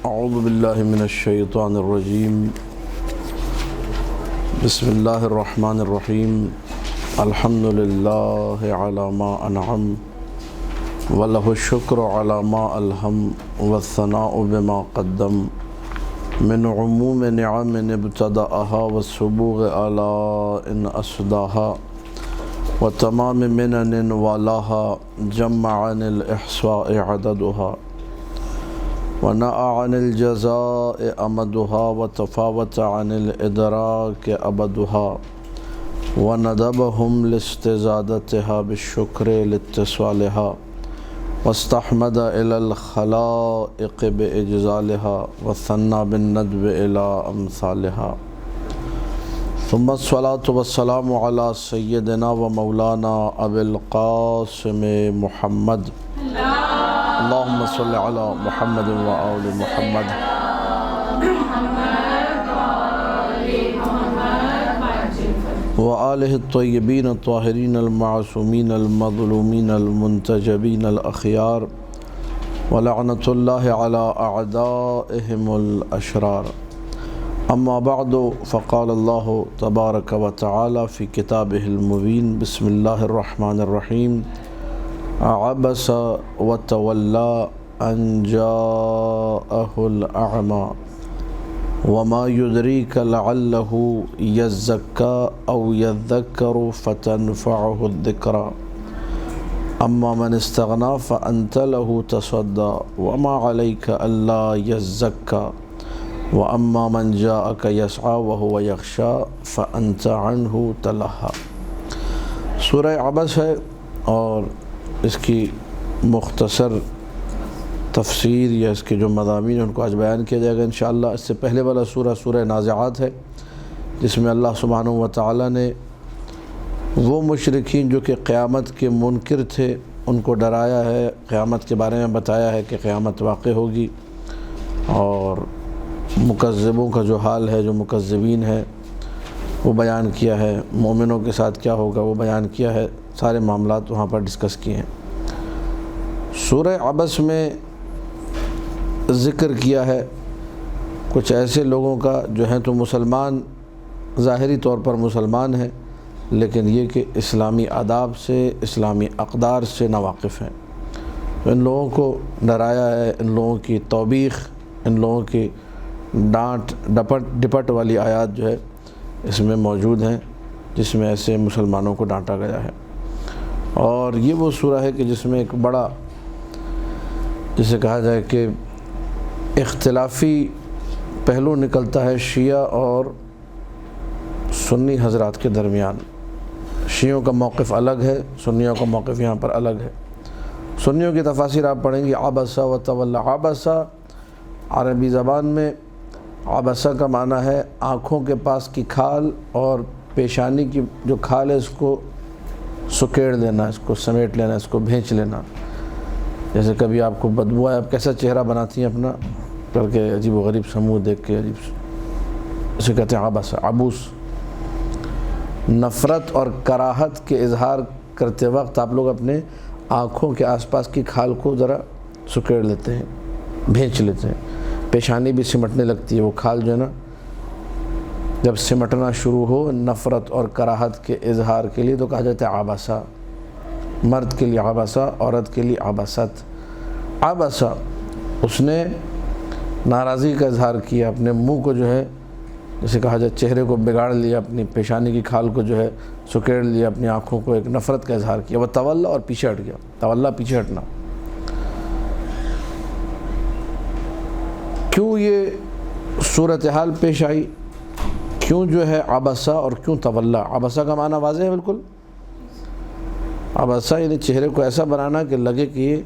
اعوذ باللہ من الشیطان الرجیم بسم اللہ الرحمن الرحیم الحمد للہ علی ما انعم ولہ الشکر علی ما الہم والثناء بما قدم من عموم نعم ابتدأها والسبوغ آلاء أسداها وتمام منن والاها جمع عن الإحصاء عددها ونأى عن الجزاء أمدها وتفاوت عن الإدراك أبدها وندبهم لاستزادتها بالشكر لاتصالها واستحمد إلى الخلائق بإجزالها وثنى بالندب إلى أمثالها ثم الصلاة والسلام على سيدنا ومولانا أبي القاسم محمد اللهم صل على محمد وآل محمد وآله الطيبين الطاهرين المعصومين المظلومين المنتجبين الأخيار ولعنة الله على أعدائهم الأشرار أما بعد فقال الله تبارك وتعالى في كتابه المبين بسم الله الرحمن الرحيم عبس وتولى أن جاءه الأعمى وما يدريك لعله يزكى أو يذكر فتنفعه الذكرى أما من استغنى فأنت له تصدى وما عليك ألا يزكى وأما من جاءك يسعى وهو يخشى فأنت عنه تلهى۔ سورہ عبس ہے اور اس کی مختصر تفسیر یا اس کے جو مضامین ہیں ان کو آج بیان کیا جائے گا انشاءاللہ۔ اس سے پہلے والا سورہ نازعات ہے، جس میں اللہ سبحانہ و تعالیٰ نے وہ مشرکین جو کہ قیامت کے منکر تھے ان کو ڈرایا ہے، قیامت کے بارے میں بتایا ہے کہ قیامت واقع ہوگی، اور مکذبوں کا جو حال ہے، جو مکذبین ہے وہ بیان کیا ہے، مومنوں کے ساتھ کیا ہوگا وہ بیان کیا ہے، سارے معاملات وہاں پر ڈسکس کیے ہیں۔ سورہ عبس میں ذکر کیا ہے کچھ ایسے لوگوں کا جو ہیں تو مسلمان، ظاہری طور پر مسلمان ہیں، لیکن یہ کہ اسلامی آداب سے، اسلامی اقدار سے ناواقف ہیں، تو ان لوگوں کو ڈرایا ہے۔ ان لوگوں کی توبیخ، ان لوگوں کی ڈانٹ ڈپٹ والی آیات جو ہے اس میں موجود ہیں، جس میں ایسے مسلمانوں کو ڈانٹا گیا ہے۔ اور یہ وہ سورہ ہے کہ جس میں ایک بڑا، جسے کہا جائے کہ اختلافی پہلو نکلتا ہے شیعہ اور سنی حضرات کے درمیان۔ شیعوں کا موقف الگ ہے، سنیوں کا موقف یہاں پر الگ ہے۔ سنیوں کی تفاسیر آپ پڑھیں گی، عبس و تولی۔ عبس عربی زبان میں عبسہ کا معنی ہے آنکھوں کے پاس کی کھال اور پیشانی کی جو کھال ہے اس کو سکیڑ لینا، اس کو سمیٹ لینا، اس کو بھینچ لینا۔ جیسے کبھی آپ کو بدبو آئے، آپ کیسا چہرہ بناتی ہیں اپنا کر کے، عجیب و غریب سموہ دیکھ کے، عجیب، اسے کہتے ہیں عبس، عبوس۔ نفرت اور کراہت کے اظہار کرتے وقت آپ لوگ اپنے آنکھوں کے آس پاس کی کھال کو ذرا سکیڑ لیتے ہیں، بھینچ لیتے ہیں۔ پیشانی بھی سمٹنے لگتی ہے، وہ کھال جو ہے نا جب سمٹنا شروع ہو نفرت اور کراہت کے اظہار کے لیے تو کہا جاتا ہے عبسہ۔ مرد کے لیے عبسہ، عورت کے لیے عبست۔ عبسہ، اس نے ناراضی کا اظہار کیا، اپنے منہ کو جو ہے جسے کہا جائے چہرے کو بگاڑ لیا، اپنی پیشانی کی کھال کو جو ہے سکیڑ لیا، اپنی آنکھوں کو ایک نفرت کا اظہار کیا۔ وہ تولا، اور پیچھے ہٹ گیا۔ تولا، پیچھے ہٹنا۔ کیوں یہ صورتحال پیش آئی؟ کیوں جو ہے عبسہ اور کیوں تولا؟ عبسہ کا معنی واضح ہے بالکل۔ عبسہ یعنی چہرے کو ایسا بنانا کہ لگے کہ یہ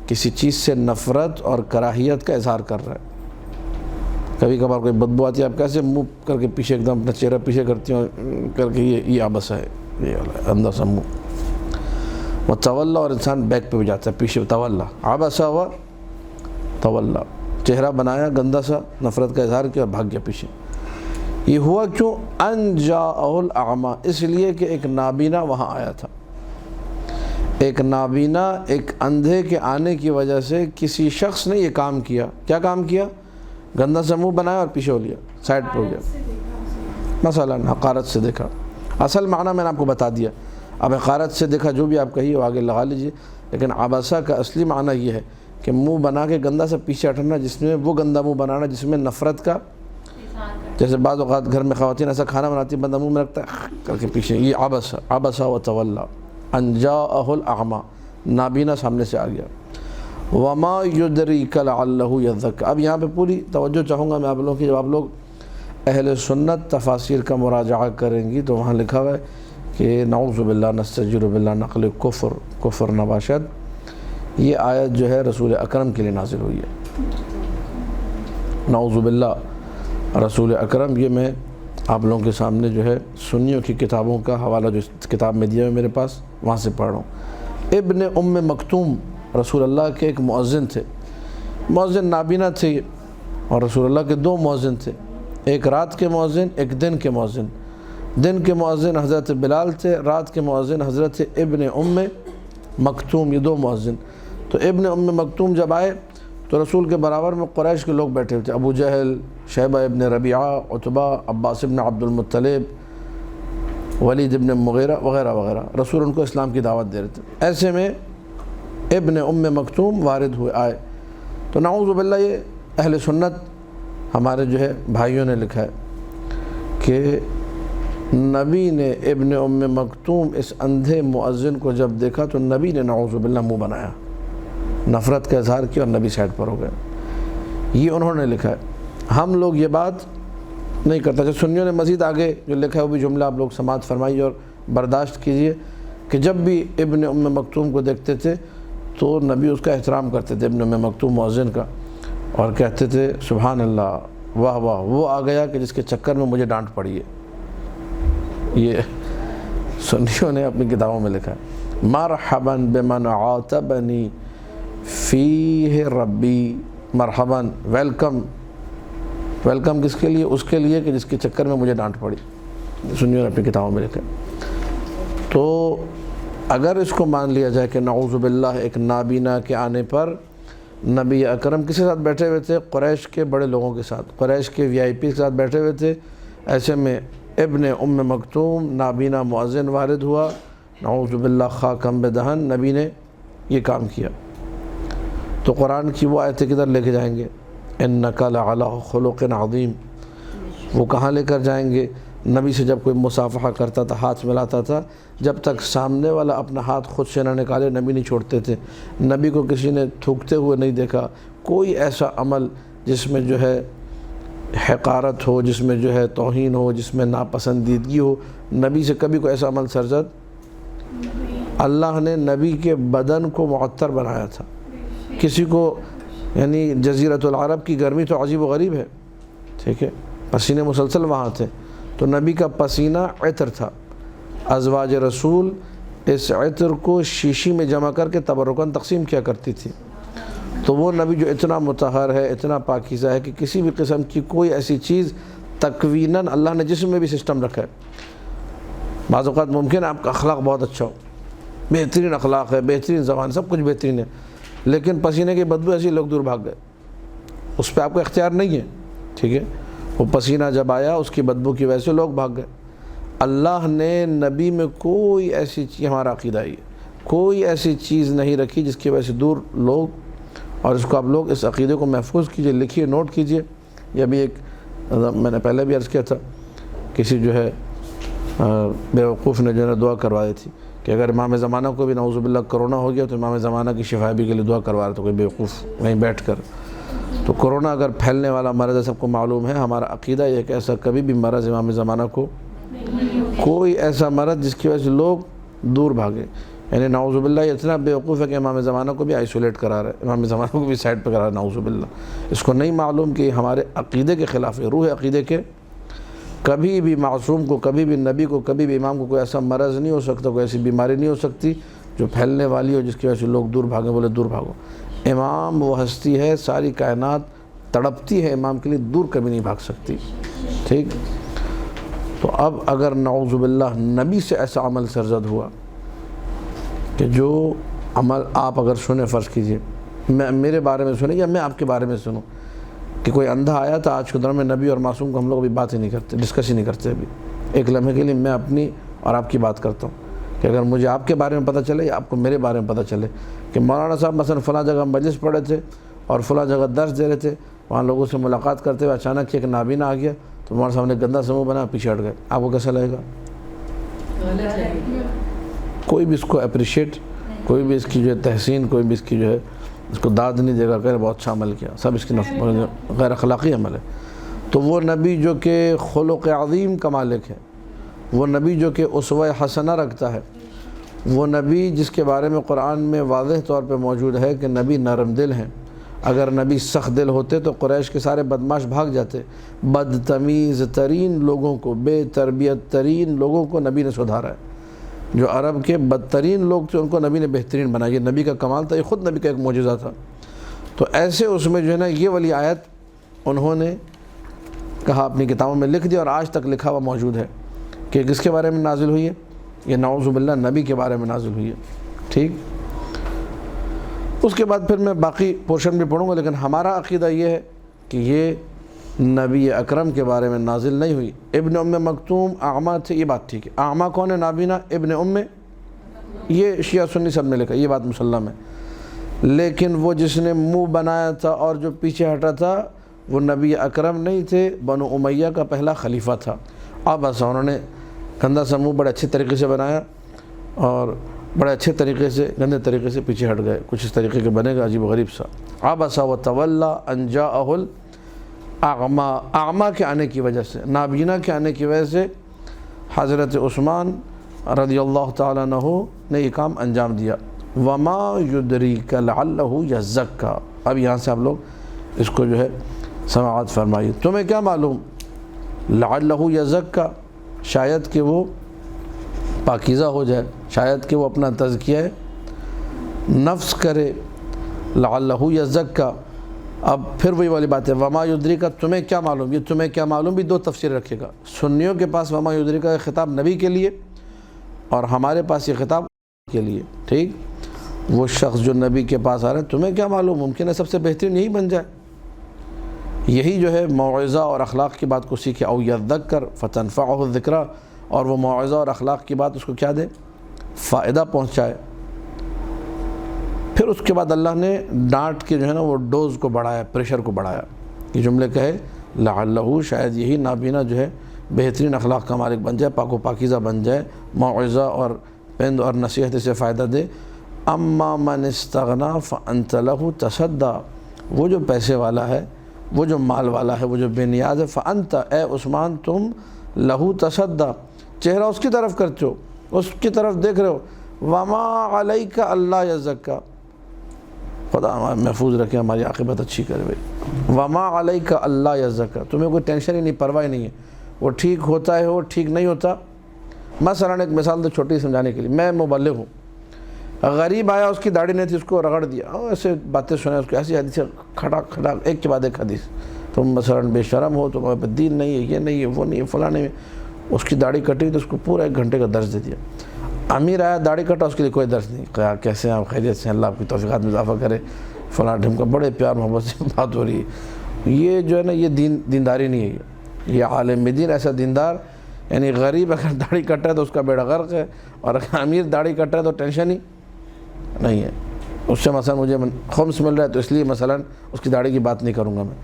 کسی چیز سے نفرت اور کراہیت کا اظہار کر رہا ہے۔ کبھی کبھار کوئی بدبو آتی ہے، آپ کیسے منہ کر کے پیچھے ایک دم اپنا چہرہ پیچھے کرتی ہوں کر کے، یہ عبسہ ہے، یہ اندر سا منہ۔ وہ تولا، اور انسان بیک پہ بھی جاتا ہے، پیچھے تولا۔ عبسہ و تولا، چہرہ بنایا گندا سا، نفرت کا اظہار کیا اور بھاگ گیا پیچھے۔ یہ ہوا کیوں؟ ان جاءہ الاعمی، اس لیے کہ ایک نابینا وہاں آیا تھا۔ ایک نابینا، ایک اندھے کے آنے کی وجہ سے کسی شخص نے یہ کام کیا۔ کیا کام کیا؟ گندہ سے منہ بنایا اور پیچھے ہو لیا، سائڈ پہ ہو گیا، مثلا حقارت سے دیکھا۔ اصل معنی میں نے آپ کو بتا دیا، اب حقارت سے دیکھا جو بھی آپ کہیے وہ آگے لگا لیجئے، لیکن عبسہ کا اصلی معنی یہ ہے کہ منہ بنا کے گندہ سے پیچھے ہٹنا، جس میں وہ گندہ منہ بنانا جس میں نفرت کا، جیسے بعض اوقات گھر میں خواتین ایسا کھانا بناتی بندہ منہ میں رکھتا ہے کر کے پیچھے، یہ عبسہ وتولی ان جاءہ الاعمی، نابینا سامنے سے آ گیا۔ وما یدریک لعلہ یزکیٰ، اب یہاں پہ پوری توجہ چاہوں گا میں آپ لوگوں کی، جب آپ لوگ اہل سنت تفاسیر کا مراجعہ کریں گی تو وہاں لکھا ہوا ہے کہ نعوذ باللہ نستجیر باللہ نقل کفر نباشد، یہ آیت جو ہے رسول اکرم کے لیے نازل ہوئی ہے، نعوذ باللہ رسول اکرم۔ یہ میں آپ لوگوں کے سامنے جو ہے سنیوں کی کتابوں کا حوالہ جو کتاب میں دیا ہے میرے پاس، وہاں سے پڑھ رہا ہوں۔ ابن ام مکتوم رسول اللہ کے ایک مؤذن تھے، مؤذن نابینا تھے، اور رسول اللہ کے دو مؤذن تھے، ایک رات کے مؤذن ایک دن کے مؤذن۔ دن کے مؤذن حضرت بلال تھے، رات کے مؤذن حضرت ابن ام مکتوم، یہ دو مؤذن۔ تو ابن ام مکتوم جب آئے تو رسول کے برابر میں قریش کے لوگ بیٹھے ہوئے تھے، ابو جہل، شیبہ ابن ربیعہ، عتبہ، عباس ابن عبد المطلب، ولید ابن مغیرہ وغیرہ وغیرہ، رسول ان کو اسلام کی دعوت دے رہے تھے۔ ایسے میں ابن ام مکتوم وارد ہوئے آئے، تو نعوذ باللہ یہ اہل سنت ہمارے جو ہے بھائیوں نے لکھا ہے کہ نبی نے ابن ام مکتوم اس اندھے مؤذن کو جب دیکھا تو نبی نے نعوذ باللہ منہ بنایا، نفرت کا اظہار کیا اور نبی سائڈ پر ہو گئے، یہ انہوں نے لکھا ہے۔ ہم لوگ یہ بات نہیں کرتا، جو سنیوں نے مزید آگے جو لکھا ہے وہ بھی جملہ آپ لوگ سماعت فرمائیے اور برداشت کیجئے کہ جب بھی ابن ام مکتوم کو دیکھتے تھے تو نبی اس کا احترام کرتے تھے، ابن ام مکتوم مؤذن کا، اور کہتے تھے سبحان اللہ، واہ واہ، وہ آ گیا کہ جس کے چکر میں مجھے ڈانٹ پڑی ہے۔ یہ سنیوں نے اپنی کتابوں میں لکھا ہے، مرحبا بمن عاتبنی فیہ ربی، مرحباً، ویلکم، ویلکم کس کے لیے؟ اس کے لیے کہ جس کے چکر میں مجھے ڈانٹ پڑی، سنیوں نے اپنی کتابوں میں لکھا ہے۔ تو اگر اس کو مان لیا جائے کہ نعوذ باللہ ایک نابینا کے آنے پر نبی اکرم کس کے ساتھ بیٹھے ہوئے تھے؟ قریش کے بڑے لوگوں کے ساتھ، قریش کے وی آئی پی کے ساتھ بیٹھے ہوئے تھے، ایسے میں ابن ام مکتوم نابینا مؤذن وارد ہوا، نعوذ باللہ خاکم بدہن، نبی نے یہ کام کیا۔ تو قرآن کی وہ آیتیں کدھر لے کے جائیں گے؟ انک لعلی خلق عظیم، وہ کہاں لے کر جائیں گے؟ نبی سے جب کوئی مصافحہ کرتا تھا، ہاتھ ملاتا تھا، جب تک سامنے والا اپنا ہاتھ خود سے نہ نکالے نبی نہیں چھوڑتے تھے، نبی کو کسی نے تھوکتے ہوئے نہیں دیکھا، کوئی ایسا عمل جس میں جو ہے حقارت ہو، جس میں جو ہے توہین ہو، جس میں ناپسندیدگی ہو، نبی سے کبھی کوئی ایسا عمل سرزد۔ اللہ نے نبی کے بدن کو معطر بنایا تھا، کسی کو یعنی جزیرۃ العرب کی گرمی تو عجیب و غریب ہے، ٹھیک ہے، پسینے مسلسل وہاں تھے، تو نبی کا پسینہ عطر تھا، ازواج رسول اس عطر کو شیشی میں جمع کر کے تبرکاً تقسیم کیا کرتی تھی۔ تو وہ نبی جو اتنا مطہر ہے، اتنا پاکیزہ ہے کہ کسی بھی قسم کی کوئی ایسی چیز تکویناً اللہ نے جسم میں بھی سسٹم رکھا ہے۔ بعض اوقات ممکن ہے آپ کا اخلاق بہت اچھا ہو، بہترین اخلاق ہے، بہترین زبان، سب کچھ بہترین ہے، لیکن پسینے کی بدبو ایسی لوگ دور بھاگ گئے، اس پہ آپ کو اختیار نہیں ہے، ٹھیک ہے، وہ پسینہ جب آیا اس کی بدبو کی وجہ سے لوگ بھاگ گئے۔ اللہ نے نبی میں کوئی ایسی چیز، ہمارا عقیدہ ہے، کوئی ایسی چیز نہیں رکھی جس کی وجہ سے دور لوگ، اور اس کو آپ لوگ اس عقیدے کو محفوظ کیجئے، لکھیے، نوٹ کیجئے۔ یہ بھی ایک میں نے پہلے بھی عرض کیا تھا، کسی جو ہے بیوقوف نے جو ہے دعا کروائی تھی کہ اگر امام زمانہ کو بھی نعوذ باللہ کرونا ہو گیا تو امام زمانہ کی شفائی کے لیے دعا کروا رہا تھا کوئی بیوقوف وہیں بیٹھ کر۔ تو کرونا اگر پھیلنے والا مرض ہے، سب کو معلوم ہے، ہمارا عقیدہ یہ کہ ایسا کبھی بھی مرض امام زمانہ کو، کوئی ایسا مرض جس کی وجہ سے لوگ دور بھاگے، یعنی نعوذ باللہ اتنا بیوقوف ہے کہ امام زمانہ کو بھی آئسولیٹ کرا رہا ہے، امام زمانہ کو بھی سائڈ پہ کرا رہا ہے، نعوذ باللہ۔ اس کو نہیں معلوم کہ ہمارے عقیدے کے خلاف ہے، روح عقیدے کے۔ کبھی بھی معصوم کو، کبھی بھی نبی کو، کبھی بھی امام کو کوئی ایسا مرض نہیں ہو سکتا، کوئی ایسی بیماری نہیں ہو سکتی جو پھیلنے والی ہو جس کی وجہ سے لوگ دور بھاگیں، بولے دور بھاگو۔ امام وہ ہستی ہے، ساری کائنات تڑپتی ہے امام کے لیے، دور کبھی نہیں بھاگ سکتی، ٹھیک۔ تو اب اگر نعوذ باللہ نبی سے ایسا عمل سرزد ہوا کہ جو عمل آپ اگر سنیں، فرض کیجئے میں میرے بارے میں سنیں یا میں آپ کے بارے میں سنوں کہ کوئی اندھا آیا تھا، آج کے دور میں نبی اور معصوم کو ہم لوگ ابھی بات ہی نہیں کرتے، ڈسکس ہی نہیں کرتے ابھی. ایک لمحے کے لیے میں اپنی اور آپ کی بات کرتا ہوں کہ اگر مجھے آپ کے بارے میں پتہ چلے یا آپ کو میرے بارے میں پتہ چلے کہ مولانا صاحب مثلا فلاں جگہ مجلس پڑھے تھے اور فلاں جگہ درس دے رہے تھے، وہاں لوگوں سے ملاقات کرتے ہوئے اچانک ایک نابینا آ گیا تو مولانا صاحب نے گندا سموہ بنا، پیچھے ہٹ گئے، آپ کو کیسا لگے گا؟ کوئی بھی اس کو اپریشیٹ، کوئی بھی اس کی جو ہے تحسین، کوئی بھی اس کی جو ہے اس کو داد نہیں دے گا کہ بہت اچھا عمل کیا، سب اس کی غیر اخلاقی عمل ہے. تو وہ نبی جو کہ خلق عظیم کا مالک ہے، وہ نبی جو کہ اسوہ حسنہ رکھتا ہے، وہ نبی جس کے بارے میں قرآن میں واضح طور پہ موجود ہے کہ نبی نرم دل ہیں. اگر نبی سخت دل ہوتے تو قریش کے سارے بدماش بھاگ جاتے. بدتمیز ترین لوگوں کو، بے تربیت ترین لوگوں کو نبی نے سدھارا ہے. جو عرب کے بدترین لوگ تھے ان کو نبی نے بہترین بنایا. یہ نبی کا کمال تھا، یہ خود نبی کا ایک معجزہ تھا. تو ایسے اس میں جو ہے نا یہ والی آیت انہوں نے کہا اپنی کتابوں میں لکھ دیا اور آج تک لکھا ہوا موجود ہے کہ کس کے بارے میں نازل ہوئی ہے؟ یہ نعوذ باللہ نبی کے بارے میں نازل ہوئی ہے. ٹھیک، اس کے بعد پھر میں باقی پورشن بھی پڑھوں گا، لیکن ہمارا عقیدہ یہ ہے کہ یہ نبی اکرم کے بارے میں نازل نہیں ہوئی. ابن ام مکتوم اعمیٰ تھے، یہ بات ٹھیک ہے. اعمیٰ کون ہے؟ نابینا. ابن ام، یہ شیعہ سنی سب نے لکھا، یہ بات مسلم ہے. لیکن وہ جس نے منہ بنایا تھا اور جو پیچھے ہٹا تھا وہ نبی اکرم نہیں تھے، بنو امیہ کا پہلا خلیفہ تھا. اب ایسا انہوں نے گندا سا منہ بڑے اچھے طریقے سے بنایا اور بڑے اچھے طریقے سے گندے طریقے سے پیچھے ہٹ گئے. کچھ اس طریقے کے بنے گا عجیب و غریب سا. عبس وتولی ان جاءہ الاعمیٰ، اعمیٰ کے آنے کی وجہ سے، نابینا کے آنے کی وجہ سے حضرت عثمان رضی اللہ تعالیٰ عنہ نے یہ کام انجام دیا. وما یدریک لعلہ یزکیٰ. اب یہاں سے آپ لوگ اس کو جو ہے سماعت فرمائیے. تمہیں کیا معلوم؟ لعلہ یزکیٰ، شاید کہ وہ پاکیزہ ہو جائے، شاید کہ وہ اپنا تزکیہ نفس کرے. لعلہ یزکیٰ. اب پھر وہی والی بات ہے، وما یدریک، تمہیں کیا معلوم. یہ تمہیں کیا معلوم بھی دو تفسیر رکھے گا. سنیوں کے پاس وما یدریک کا خطاب نبی کے لیے اور ہمارے پاس یہ خطاب کے لیے. ٹھیک، وہ شخص جو نبی کے پاس آ رہے ہیں، تمہیں کیا معلوم، ممکن ہے سب سے بہترین یہی بن جائے. یہی جو ہے موعظہ اور اخلاق کی بات کو سیکھے. او یذکر فتنفعہ الذکریٰ، اور وہ موعظہ اور اخلاق کی بات اس کو کیا دے؟ فائدہ پہنچائے. پھر اس کے بعد اللہ نے ڈانٹ کے جو ہے نا وہ ڈوز کو بڑھایا، پریشر کو بڑھایا. یہ جملے کہے لعلہ، شاید یہی نابینا جو ہے بہترین اخلاق کا مالک بن جائے، پاک و پاکیزہ بن جائے، موعظہ اور پند اور نصیحت سے فائدہ دے. اما من استغنا فانت لہ تصدی، وہ جو پیسے والا ہے، وہ جو مال والا ہے، وہ جو بے نیاز ہے، فانت، اے عثمان، تم لہ تصدی، چہرہ اس کی طرف کرتے ہو، اس کی طرف دیکھ رہے ہو. وما علیک اللہ یزکیٰ، خدا محفوظ رکھے، ہماری عاقبت اچھی کرے بھائی. وما علیک اللہ یزکیٰ، تمہیں کوئی ٹینشن ہی نہیں، پرواہ نہیں ہے. وہ ٹھیک ہوتا ہے، وہ ٹھیک نہیں ہوتا. مثلا ایک مثال تو چھوٹی سمجھانے کے لیے، میں مبلغ ہوں، غریب آیا، اس کی داڑھی نہیں تھی، اس کو رگڑ دیا، ایسے باتیں سنیں اس کو، ایسی حدیثیں کھٹاک کھٹاک ایک کے بعد ایک حدیث. تم مثلا بے شرم ہو، تمہارے پہ دین نہیں ہے، یہ نہیں ہے، وہ نہیں ہے، فلاں نہیں ہے. اس کی داڑھی کٹی تو اس کو پورا 1 گھنٹے کا درس دے دیا. امیر آیا، داڑھی کٹا، اس کے لیے کوئی درس نہیں. کہا کیسے ہیں آپ، خیریت سے، اللہ آپ کی توفیقات میں اضافہ کرے، فلاں ڈھمکا، بڑے پیار محبت سے بات ہو رہی ہے. یہ جو ہے نا یہ دینداری نہیں ہے. یہ عالم دین ایسا دیندار، یعنی غریب اگر داڑھی کٹ رہا ہے تو اس کا بیڑا غرق ہے، اور اگر امیر داڑھی کٹ رہا ہے تو ٹینشن ہی نہیں ہے. اس سے مثلا مجھے خمس مل رہا ہے تو اس لیے مثلا اس کی داڑھی کی بات نہیں کروں گا میں.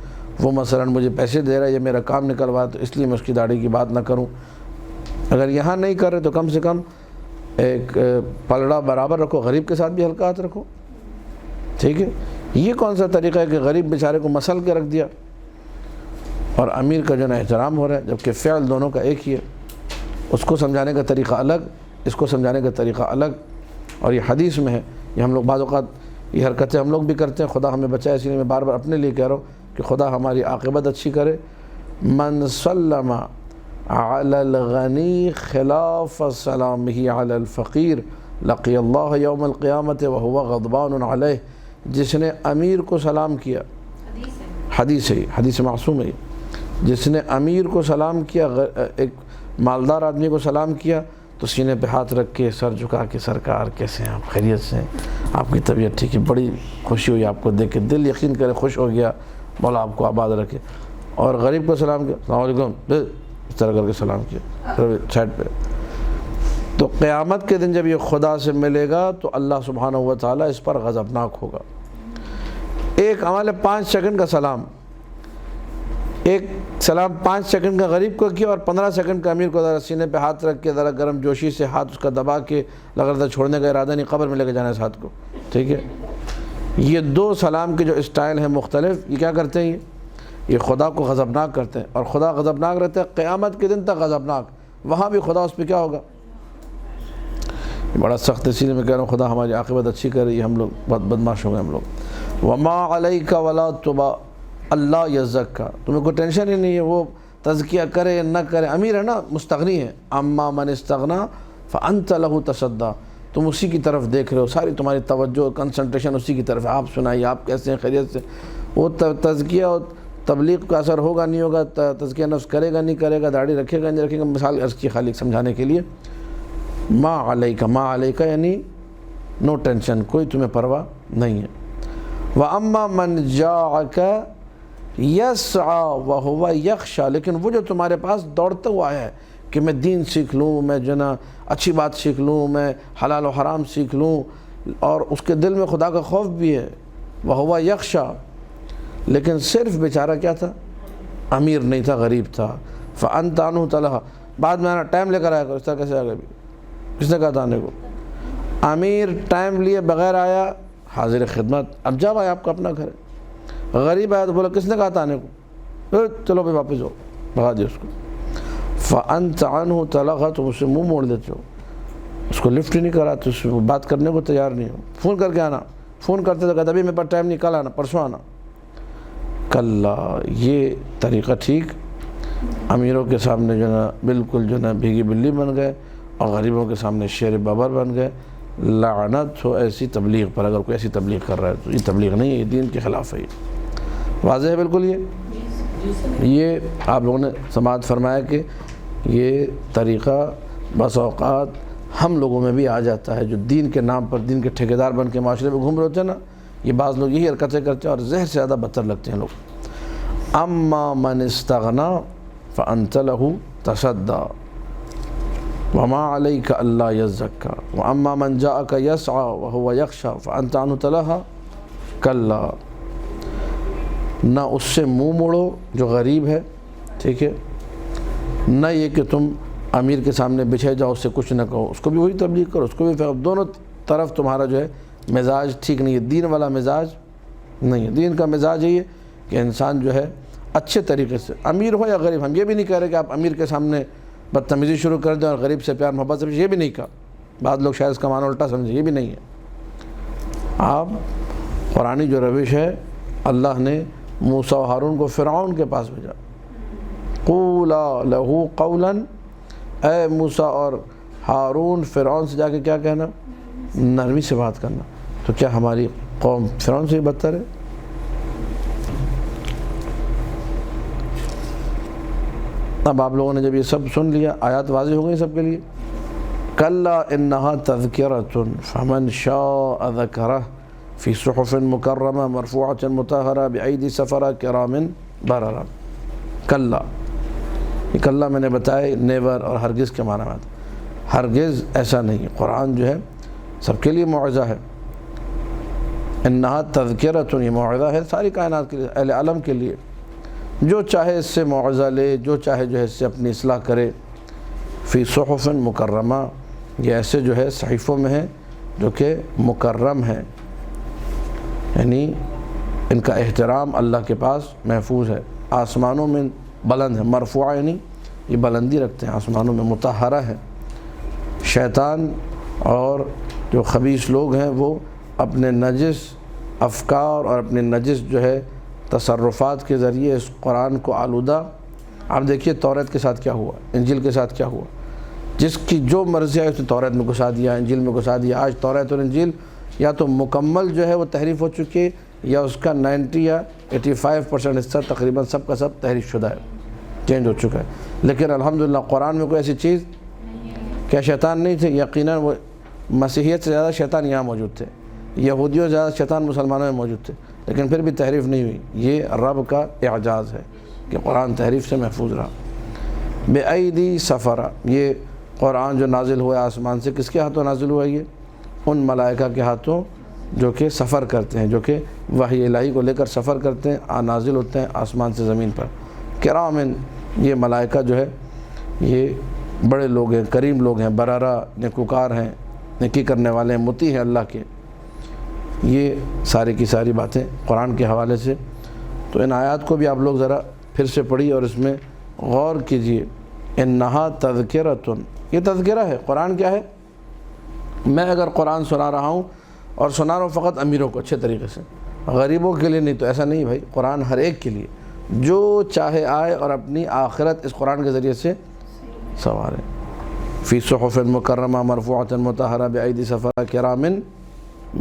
وہ مثلا مجھے پیسے دے رہا ہے، یہ میرا کام نکلوا تو اس لیے میں اس کی داڑھی کی بات نہ کروں. اگر یہاں نہیں کر رہے تو کم سے کم ایک پلڑا برابر رکھو، غریب کے ساتھ بھی ہلکا ہاتھ رکھو. ٹھیک ہے، یہ کون سا طریقہ ہے کہ غریب بیچارے کو مسل کے رکھ دیا اور امیر کا جو ہے احترام ہو رہا ہے، جبکہ فعل دونوں کا ایک ہی ہے. اس کو سمجھانے کا طریقہ الگ، اس کو سمجھانے کا طریقہ الگ. اور یہ حدیث میں ہے. یہ ہم لوگ بعض اوقات یہ حرکتیں ہم لوگ بھی کرتے ہیں، خدا ہمیں بچائے، اس لیے میں بار بار اپنے لیے کہہ رہا ہوں کہ خدا ہماری عاقبت اچھی کرے. من سلم علی الغنی خلاف سلامہ علی الفقیر لقی اللہ یوم القیامت وہو غضبان علیہ. جس نے امیر کو سلام کیا، حدیث ہے، حدیث معصوم ہے، جس نے امیر کو سلام کیا، ایک مالدار آدمی کو سلام کیا تو سینے پہ ہاتھ رکھ کے سر جھکا کے، سرکار کیسے ہیں آپ، خیریت سے ہیں، آپ کی طبیعت ٹھیک ہے، بڑی خوشی ہوئی آپ کو دیکھ کے، دل یقین کرے خوش ہو گیا. مولا آپ کو آباد رکھے. اور غریب کو سلام کیا, السلام علیکم, اس طرح کر کے سلام کیا سائڈ پہ. تو قیامت کے دن جب یہ خدا سے ملے گا تو اللہ سبحانہ و تعالیٰ اس پر غضبناک ہوگا. ایک عمل 5 سیکنڈ کا سلام, ایک سلام 5 سیکنڈ کا غریب کو کیا اور 15 سیکنڈ کا امیر کو ذرا سینے پہ ہاتھ رکھ کے ذرا گرم جوشی سے ہاتھ اس کا دبا کے لگ رہا تھا چھوڑنے کا ارادہ نہیں, قبر میں لے کے جانا ہے اس ہاتھ کو. ٹھیک ہے, یہ 2 سلام کے جو اسٹائل ہیں مختلف, یہ کیا کرتے ہیں, یہ خدا کو غضبناک کرتے ہیں. اور خدا غضبناک رہتا ہے قیامت کے دن تک غضبناک, وہاں بھی خدا اس پہ کیا ہوگا, بڑا سخت. اسی لیے میں کہہ رہا ہوں خدا ہماری عاقبت اچھی کرے, یہ ہم لوگ بہت بدماش ہو گئے ہم لوگ. وما علیک ولا تبا اللہ یزکا, تمہیں کوئی ٹینشن ہی نہیں ہے وہ تزکیہ کرے یا نہ کرے. امیر ہے نا, مستغنی ہے. اما من استغنا فانت له تصدی, تم اسی کی طرف دیکھ رہے ہو, ساری تمہاری توجہ کنسنٹریشن اسی کی طرف ہے. آپ سنائیے آپ کیسے ہیں, خیریت سے. وہ تزکیہ اور تبلیغ کا اثر ہوگا نہیں ہوگا, تزکیہ نفس کرے گا نہیں کرے گا, داڑھی رکھے گا نہیں رکھے گا, مثال عرض کی خالی سمجھانے کے لیے. ما علیکا یعنی نو ٹینشن, کوئی تمہیں پرواہ نہیں ہے. وَأَمَّا مَنْ جَاءَكَ يَسْعَى وَهُوَ يَخْشَى, لیکن وہ جو تمہارے پاس دوڑتا ہوا ہے کہ میں دین سیکھ لوں, میں جو نا اچھی بات سیکھ لوں, میں حلال و حرام سیکھ لوں, اور اس کے دل میں خدا کا خوف بھی ہے. وَهُوَ يَخْشَى, لیکن صرف بیچارہ کیا تھا, امیر نہیں تھا, غریب تھا. فَأَنْتَ عَنْهُ تَلَهَا, بعد میں آنا ٹائم لے کر آیا کرو. اس طرح کیسے آگے بھی, کس نے کہا تھا آنے کو؟ امیر ٹائم لیے بغیر آیا, حاضر خدمت, اب جب آیا آپ کا اپنا گھر ہے. غریب آیا تو بولا کس نے کہا تھا آنے کو, چلو بھائی واپس ہو, بھگا دیا اس کو. فَأَنْتَ عَنْهُ تَلَغَا, تم اس سے منہ موڑ دیتے ہو, اس کو لفٹ ہی نہیں کرا, تو اس سے بات کرنے کو تیار نہیں ہو. فون کر کے آنا, فون کرتے تو کہتا ابھی میرے پاس ٹائم نہیں, کل آنا, پرسوں آنا. کلا, یہ طریقہ ٹھیک, امیروں کے سامنے جو نا بالکل جو نا بھیگی بلی بن گئے, اور غریبوں کے سامنے شیر ببر بن گئے. لعنت ہو ایسی تبلیغ پر, اگر کوئی ایسی تبلیغ کر رہا ہے تو یہ تبلیغ نہیں ہے, یہ دین کے خلاف ہے. یہ واضح ہے بالکل. یہ آپ لوگوں نے سماعت فرمایا کہ یہ طریقہ بس اوقات ہم لوگوں میں بھی آ جاتا ہے, جو دین کے نام پر دین کے ٹھیکیدار بن کے معاشرے میں گھوم رہے ہوتے ہیں نا, یہ بعض لوگ یہی حرکتیں کرتے ہیں اور زہر سے زیادہ بدتر لگتے ہیں لوگ. اما من استغنا فانت له تصدی وما علیک اللہ یزکا واما من جاءک یسعی وهو یخشی فانت عنہ تلہا. کلا, نہ اس سے منہ موڑو جو غریب ہے, ٹھیک ہے, نہ یہ کہ تم امیر کے سامنے بچھے جاؤ, اس سے کچھ نہ کہو, اس کو بھی وہی تبلیغ کرو, اس کو بھی فیض. دونوں طرف تمہارا جو ہے مزاج ٹھیک نہیں ہے, دین والا مزاج نہیں ہے. دین کا مزاج یہ کہ انسان جو ہے اچھے طریقے سے, امیر ہو یا غریب, ہم یہ بھی نہیں کہہ رہے کہ آپ امیر کے سامنے بدتمیزی شروع کر دیں اور غریب سے پیار محبت سے, یہ بھی نہیں کہا. بعض لوگ شاید اس کا معنی الٹا سمجھیں, یہ بھی نہیں ہے. آپ قرآنی جو روش ہے, اللہ نے موسیٰ و ہارون کو فرعون کے پاس بھیجا. قولا لہو قولا, اے موسیٰ اور ہارون فرعون سے جا کے کیا کہنا, نرمی سے بات کرنا. تو کیا ہماری قوم فرعون سے ہی بدتر ہے؟ اب آپ لوگوں نے جب یہ سب سن لیا, آیات واضح ہو گئی سب کے لیے. کلا انہا تذکرۃ فمن شاء ذکرہ فی صحف مکرمہ مرفوعۃ مطہرہ بایدی سفرہ کرام بررہ. کلا, یہ کلا میں نے بتایا نیور اور ہرگز کے معنی میں آتا. ہرگز ایسا نہیں, قرآن جو ہے سب کے لیے موعظہ ہے. انہا تذکرۃ, یہ موعظہ ہے ساری کائنات کے لیے, اہل عالم کے لیے. جو چاہے اس سے موعظہ لے, جو چاہے جو ہے اس سے اپنی اصلاح کرے. فی صحف مکرمہ, یہ ایسے جو ہے صحیفوں میں ہیں جو کہ مکرم ہیں, یعنی ان کا احترام اللہ کے پاس محفوظ ہے. آسمانوں میں بلند ہے, مرفوعہ یعنی یہ بلندی رکھتے ہیں آسمانوں میں. مطہرہ ہے. شیطان اور جو خبیث لوگ ہیں وہ اپنے نجس افکار اور اپنے نجس جو ہے تصرفات کے ذریعے اس قرآن کو آلودہ. آپ دیکھیے توریت کے ساتھ کیا ہوا, انجیل کے ساتھ کیا ہوا. جس کی جو مرضی ہے اس نے توریت میں گھسا دیا, انجیل میں گھسا دیا. آج توریت اور انجیل یا تو مکمل جو ہے وہ تحریف ہو چکی ہے, یا اس کا 90 یا 85% حصہ تقریباً سب کا سب تحریف شدہ ہے, چینج ہو چکا ہے. لیکن الحمدللہ قرآن میں کوئی ایسی چیز, کیا شیطان نہیں تھے؟ یقیناً وہ مسیحیت سے زیادہ شیطان یہاں موجود تھے, یہودیوں سے زیادہ شیطان مسلمانوں میں موجود تھے. لیکن پھر بھی تحریف نہیں ہوئی. یہ رب کا اعجاز ہے کہ قرآن تحریف سے محفوظ رہا. بِأَيْدِي سَفَرَ، یہ قرآن جو نازل ہوا ہے آسمان سے کس کے ہاتھوں نازل ہوا ہے؟ یہ ان ملائکہ کے ہاتھوں جو کہ سفر کرتے ہیں، جو کہ وحی الہی کو لے کر سفر کرتے ہیں، نازل ہوتے ہیں آسمان سے زمین پر. کرامن، یہ ملائکہ جو ہے یہ بڑے لوگ ہیں، کریم لوگ ہیں، بررہ، نیکوکار ہیں، نیکی کرنے والے ہیں، مطیع ہیں اللہ کے. یہ ساری کی ساری باتیں قرآن کے حوالے سے. تو ان آیات کو بھی آپ لوگ ذرا پھر سے پڑھیے اور اس میں غور کیجیے. انہا تذکرۃ، یہ تذکرہ ہے. قرآن کیا ہے؟ میں اگر قرآن سنا رہا ہوں اور سنا رہا ہوں فقط امیروں کو اچھے طریقے سے، غریبوں کے لیے نہیں، تو ایسا نہیں بھائی. قرآن ہر ایک کے لیے، جو چاہے آئے اور اپنی آخرت اس قرآن کے ذریعے سے سنوارے. فی صحف مکرمہ مرفوعۃ مطہرہ بأیدی سفرہ کرامن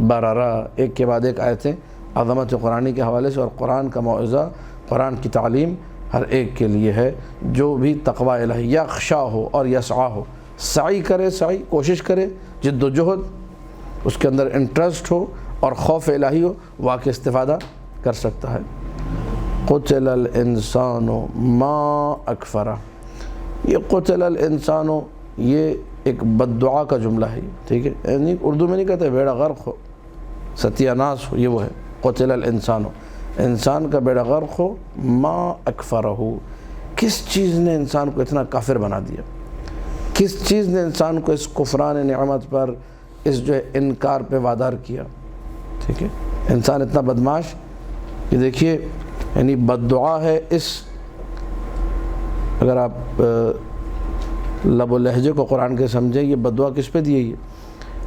بررہ. ایک کے بعد ایک آیتیں عظمت قرآنی کے حوالے سے. اور قرآن کا موعظہ، قرآن کی تعلیم ہر ایک کے لیے ہے جو بھی تقوی الہی یخشا ہو اور یسعی ہو. سعی کرے، سعی کوشش کرے، جد و جہد، اس کے اندر انٹرسٹ ہو اور خوف الہی ہو، واقع استفادہ کر سکتا ہے. قتل الانسان ما اکفرہ، یہ قتل الانسان یہ ایک بد دعا کا جملہ ہے. ٹھیک ہے، یعنی اردو میں نہیں کہتے بیڑا غرق ہو، ستیہ ناس ہو، یہ وہ ہے قتل الانسان. انسان کا بیڑا غرق ہو. ما اکفرہ، کس چیز نے انسان کو اتنا کافر بنا دیا؟ کس چیز نے انسان کو اس کفران نعمت پر، اس جو ہے انکار پہ وادار کیا؟ ٹھیک ہے، انسان اتنا بدماش. یہ دیکھیے، یعنی بد دعا ہے. اس اگر آپ لب و لہجے کو قرآن کے سمجھیں، یہ بد دعا کس پہ دی ہے؟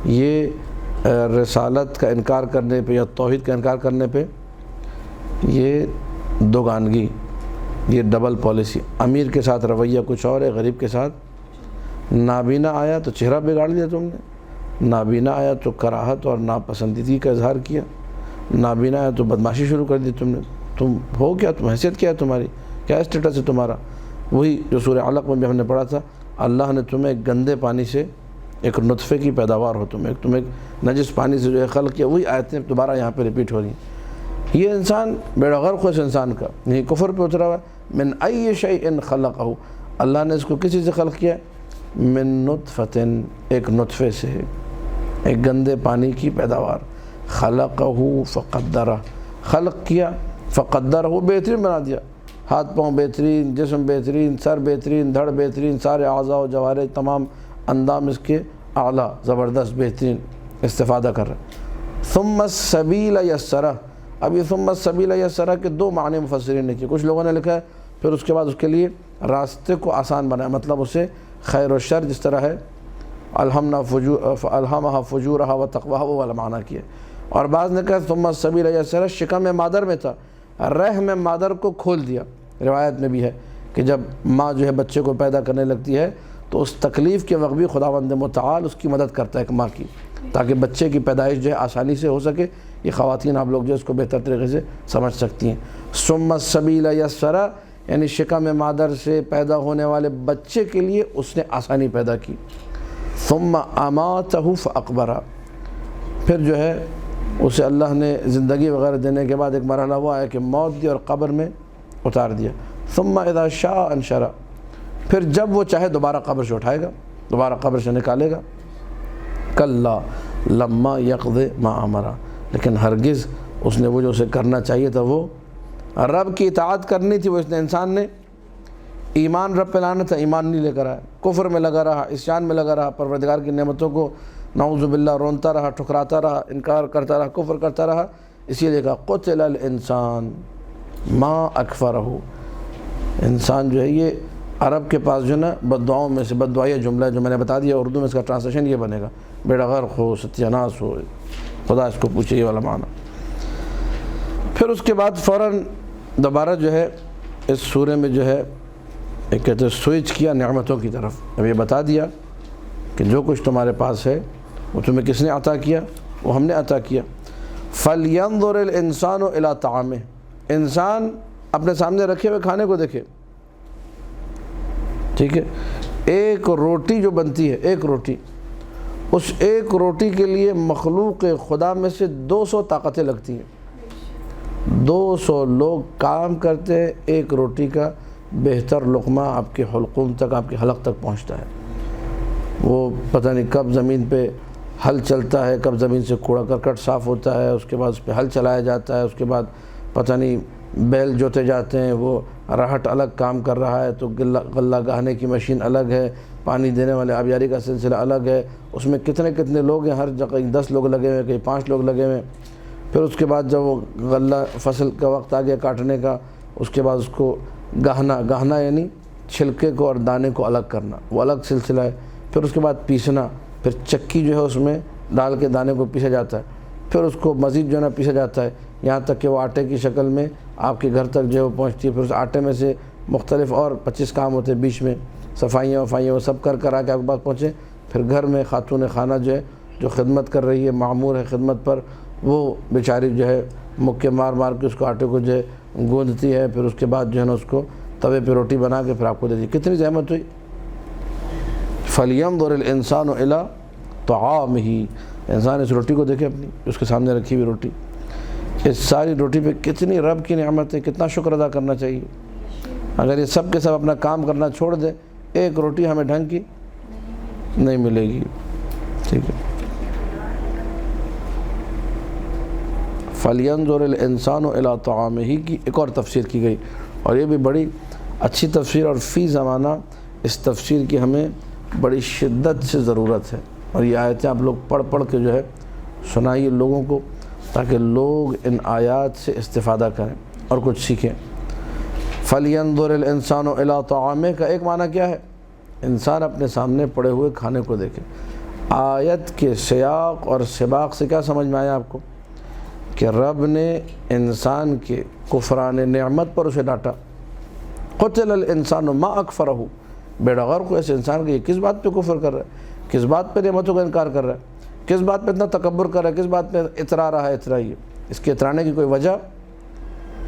یہ رسالت کا انکار کرنے پہ یا توحید کا انکار کرنے پہ. یہ دوگانگی، یہ ڈبل پالیسی. امیر کے ساتھ رویہ کچھ اور ہے، غریب کے ساتھ. نابینا آیا تو چہرہ بگاڑ لیا تم نے، نابینا آیا تو کراہت اور ناپسندیدگی کا اظہار کیا، نابینا آیا تو بدماشی شروع کر دی تم نے. تم ہو کیا؟ تم حیثیت کیا ہے تمہاری؟ کیا اسٹیٹس ہے تمہارا؟ وہی جو سورہ علق میں بھی ہم نے پڑھا تھا، اللہ نے تمہیں گندے پانی سے ایک نطفے کی پیداوار ہو، تم ایک نجس پانی سے جو ہے خلق کیا. وہی آیتیں دوبارہ یہاں پہ ریپیٹ ہو رہی ہیں. یہ انسان بیڑا غرق ہو، اس انسان کا یہ کفر پہ اترا ہوا ہے. من ای شیء خلقہ، اللہ نے اس کو کسی سے خلق کیا؟ من نطفۃ، ایک نطفے سے، ایک گندے پانی کی پیداوار. خلقہ فقدرہ، خلق کیا، فقدرہ، بہترین بنا دیا. ہاتھ پاؤں بہترین، جسم بہترین، سر بہترین، دھڑ بہترین، سارے اعضاء و جوارح، تمام اندام اس کے اعلیٰ، زبردست، بہترین استفادہ کر رہے. ثم السبیل یسرہ. اب یہ ثم السبیل یسرہ کے دو معنی مفسرین نے کیے. کچھ لوگوں نے لکھا ہے پھر اس کے بعد اس کے لیے راستے کو آسان بنایا، مطلب اسے خیر و شر جس طرح ہے الہمہا فجورہا و تقواہا، وہ والا معنی کیا. اور بعض نے کہا ثم السبیل یسرہ شکم مادر میں تھا، رحم مادر کو کھول دیا. روایت میں بھی ہے کہ جب ماں جو ہے بچے کو پیدا کرنے لگتی ہے تو اس تکلیف کے وقت بھی خداوند متعال اس کی مدد کرتا ہے ایک ماں کی، تاکہ بچے کی پیدائش جو ہے آسانی سے ہو سکے. یہ خواتین آپ لوگ جو اس کو بہتر طریقے سے سمجھ سکتی ہیں. ثم السبیل یسرہ یعنی شکم مادر سے پیدا ہونے والے بچے کے لیے اس نے آسانی پیدا کی. ثم اماتہ فاقبرہ، پھر جو ہے اسے اللہ نے زندگی وغیرہ دینے کے بعد ایک مرحلہ ہوا ہے کہ موت دی اور قبر میں اتار دیا. ثم اذا شاء انشرہ، پھر جب وہ چاہے دوبارہ قبر سے اٹھائے گا، دوبارہ قبر سے نکالے گا. کلا لما یقض ما امرہ، لیکن ہرگز اس نے وہ جو اسے کرنا چاہیے تھا، وہ رب کی اطاعت کرنی تھی، وہ اس نے انسان نے ایمان رب پہ لانا تھا، ایمان نہیں لے کر آیا، کفر میں لگا رہا، عصیان میں لگا رہا، پروردگار کی نعمتوں کو نعوذ باللہ رونتا رہا، ٹھکراتا رہا، انکار کرتا رہا، کفر کرتا رہا. اسی لیے کہا قتل الانسان ما اکفرہ. انسان جو ہے یہ عرب کے پاس جو ہے نا بد دعاؤں میں سے بد دعائیہ جملہ ہے جو میں نے بتا دیا. اردو میں اس کا ٹرانسلیشن یہ بنے گا بیڑا غرق ہو، ستیہ ناس ہو، خدا اس کو پوچھے، یہ والا معنی. پھر اس کے بعد فوراً دوبارہ جو ہے اس سورے میں جو ہے ایک کہتے ہیں سوئچ کیا نعمتوں کی طرف. اب یہ بتا دیا کہ جو کچھ تمہارے پاس ہے وہ تمہیں کس نے عطا کیا؟ وہ ہم نے عطا کیا. فَلْيَنظُرِ الْإِنسَانُ إِلَىٰ طَعَامِهِ، انسان اپنے سامنے رکھے ہوئے کھانے کو دیکھے. ٹھیک ہے، ایک روٹی جو بنتی ہے، ایک روٹی، اس ایک روٹی کے لیے مخلوق خدا میں سے 200 طاقتیں لگتی ہیں. 200 لوگ کام کرتے ہیں، ایک روٹی کا بہتر لقمہ آپ کے حلقوم تک، آپ کے حلق تک پہنچتا ہے۔ وہ پتہ نہیں کب زمین پہ ہل چلتا ہے، کب زمین سے کوڑا کرکٹ صاف ہوتا ہے، اس کے بعد اس پہ ہل چلایا جاتا ہے، اس کے بعد پتہ نہیں بیل جوتے جاتے ہیں، وہ راہٹ الگ کام کر رہا ہے، تو غلہ گاہنے کی مشین الگ ہے، پانی دینے والے آبیاری کا سلسلہ الگ ہے، اس میں کتنے لوگ ہیں، ہر جگہ 10 لوگ لگے ہوئے، کہیں 5 لوگ لگے ہوئے ہیں۔ پھر اس کے بعد جب وہ غلہ فصل کا وقت آ گیا کاٹنے کا، اس کے بعد اس کو گاہنا یعنی چھلکے کو اور دانے کو الگ کرنا، وہ الگ سلسلہ ہے۔ پھر اس کے بعد پیسنا، پھر چکی جو ہے اس میں ڈال کے دانے کو پیسا جاتا ہے، پھر اس کو مزید جو ہے نا پیسا جاتا ہے، یہاں تک کہ وہ آٹے کی شکل میں آپ کے گھر تک جو ہے وہ پہنچتی ہے۔ پھر اس آٹے میں سے مختلف اور 25 کام ہوتے ہیں بیچ میں، صفائیاں وفائیاں وہ سب کر آ کے آپ کے پاس پہنچے۔ پھر گھر میں خاتون خانہ جو ہے جو خدمت کر رہی ہے، معمور ہے خدمت پر، وہ بیچاری جو ہے مکے مار کے اس کو آٹے کو جو ہے گوندتی ہے، پھر اس کے بعد جو ہے نا اس کو توے پہ روٹی بنا کے پھر آپ کو دیتی ہے۔ کتنی زحمت ہوئی۔ فَلْيَنْظُرِ الْإِنسَانُ إِلَىٰ طَعَامِهِ، انسان اس روٹی کو دیکھے اپنی، اس کے سامنے رکھی ہوئی روٹی، اس ساری روٹی پہ کتنی رب کی نعمت ہے، کتنا شکر ادا کرنا چاہیے۔ اگر یہ سب کے سب اپنا کام کرنا چھوڑ دے، ایک روٹی ہمیں ڈھنگ کی نہیں ملے گی۔ ٹھیک ہے، فَلْيَنْظُرِ الْإِنسَانُ إِلَىٰ طَعَامِهِ کی ایک اور تفسیر کی گئی، اور یہ بھی بڑی اچھی تفسیر، اور فی زمانہ اس تفسیر کی ہمیں بڑی شدت سے ضرورت ہے، اور یہ آیتیں آپ لوگ پڑھ کے جو ہے سنائیے لوگوں کو، تاکہ لوگ ان آیات سے استفادہ کریں اور کچھ سیکھیں۔ فَلْيَنْظُرِ الْإِنسَانُ إِلَىٰ طَعَامِهِ کا ایک معنی کیا ہے؟ انسان اپنے سامنے پڑے ہوئے کھانے کو دیکھے۔ آیت کے سیاق اور سباق سے کیا سمجھ میں آیا آپ کو؟ کہ رب نے انسان کے کفران نعمت پر اسے ڈانٹا۔ قُتِلَ الْإِنسَانُ مَا أَكْفَرَهُ، بیڑا غرق ایسے انسان کے یہ کس بات پہ کفر کر رہا ہے، کس بات پہ نعمتوں کا انکار کر رہا ہے، کس بات پہ اتنا تکبر کر رہا ہے، کس بات پہ اترا رہا ہے، اترائیے اس کے اترانے کی کوئی وجہ؟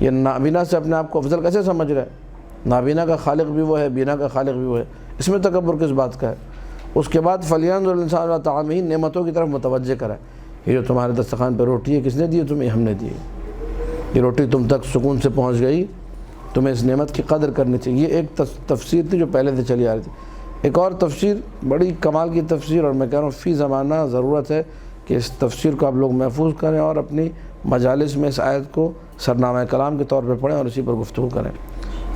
یہ نابینا سے اپنے آپ کو افضل کیسے سمجھ رہا ہے؟ نابینا کا خالق بھی وہ ہے، بینا کا خالق بھی وہ ہے، اس میں تکبر کس بات کا ہے؟ اس کے بعد فَلْيَنْظُرِ الْإِنسَانُ إِلَىٰ طَعَامِهِ، نعمتوں کی طرف متوجہ کرا ہے۔ یہ جو تمہارے دسترخوان پہ روٹی ہے کس نے دی ہے تمہیں؟ ہم نے دی ہے۔ یہ روٹی تم تک سکون سے پہنچ گئی، تمہیں اس نعمت کی قدر کرنی چاہیے۔ یہ ایک تفسیر تھی جو پہلے سے چلی آ رہی تھی۔ ایک اور تفسیر بڑی کمال کی تفسیر، اور میں کہہ رہا ہوں فی زمانہ ضرورت ہے کہ اس تفسیر کو آپ لوگ محفوظ کریں اور اپنی مجالس میں اس آیت کو سرنامہ کلام کے طور پہ پڑھیں اور اسی پر گفتگو کریں۔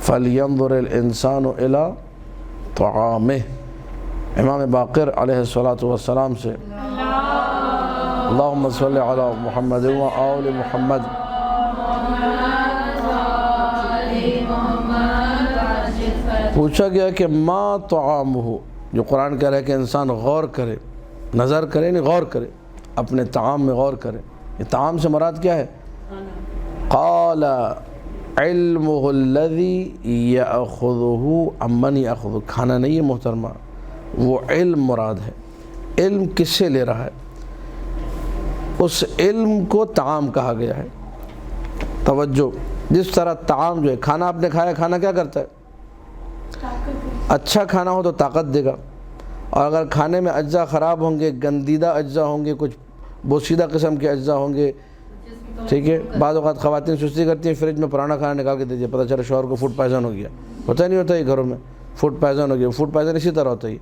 فَلْيَنْظُرِ الْإِنسَانُ إِلَىٰ طَعَامِهِ، امام باقر علیہ السلام سے اللہم صلی علی محمد و آل محمد۔ پوچھا گیا کہ ما طعامہ، جو قرآن کہہ رہا ہے کہ انسان غور کرے، نظر کرے نہیں غور کرے، اپنے طعام میں غور کرے۔ یہ طعام سے مراد کیا ہے؟ قال علمہ الذی یأخذہ عمن یأخذہ، کھانا نہیں ہے محترمہ، وہ علم مراد ہے۔ علم کس سے لے رہا ہے؟ اس علم کو طعام کہا گیا ہے۔ توجہ، جس طرح طعام جو ہے، کھانا آپ نے کھایا، کھانا کیا کرتا ہے؟ اچھا کھانا ہو تو طاقت دے گا، اور اگر کھانے میں اجزاء خراب ہوں گے، گندیدہ اجزاء ہوں گے، کچھ بوسیدہ قسم کے اجزاء ہوں گے، ٹھیک ہے، بعض اوقات خواتین سستی کرتی ہیں، فریج میں پرانا کھانا نکال کے دے دیا، پتہ چلا شوہر کو فوڈ پائزن ہو گیا، ہوتا نہیں ہوتا ہے گھروں میں، فوڈ پائزن ہو گیا۔ فوڈ پائزن اسی طرح ہوتا ہے،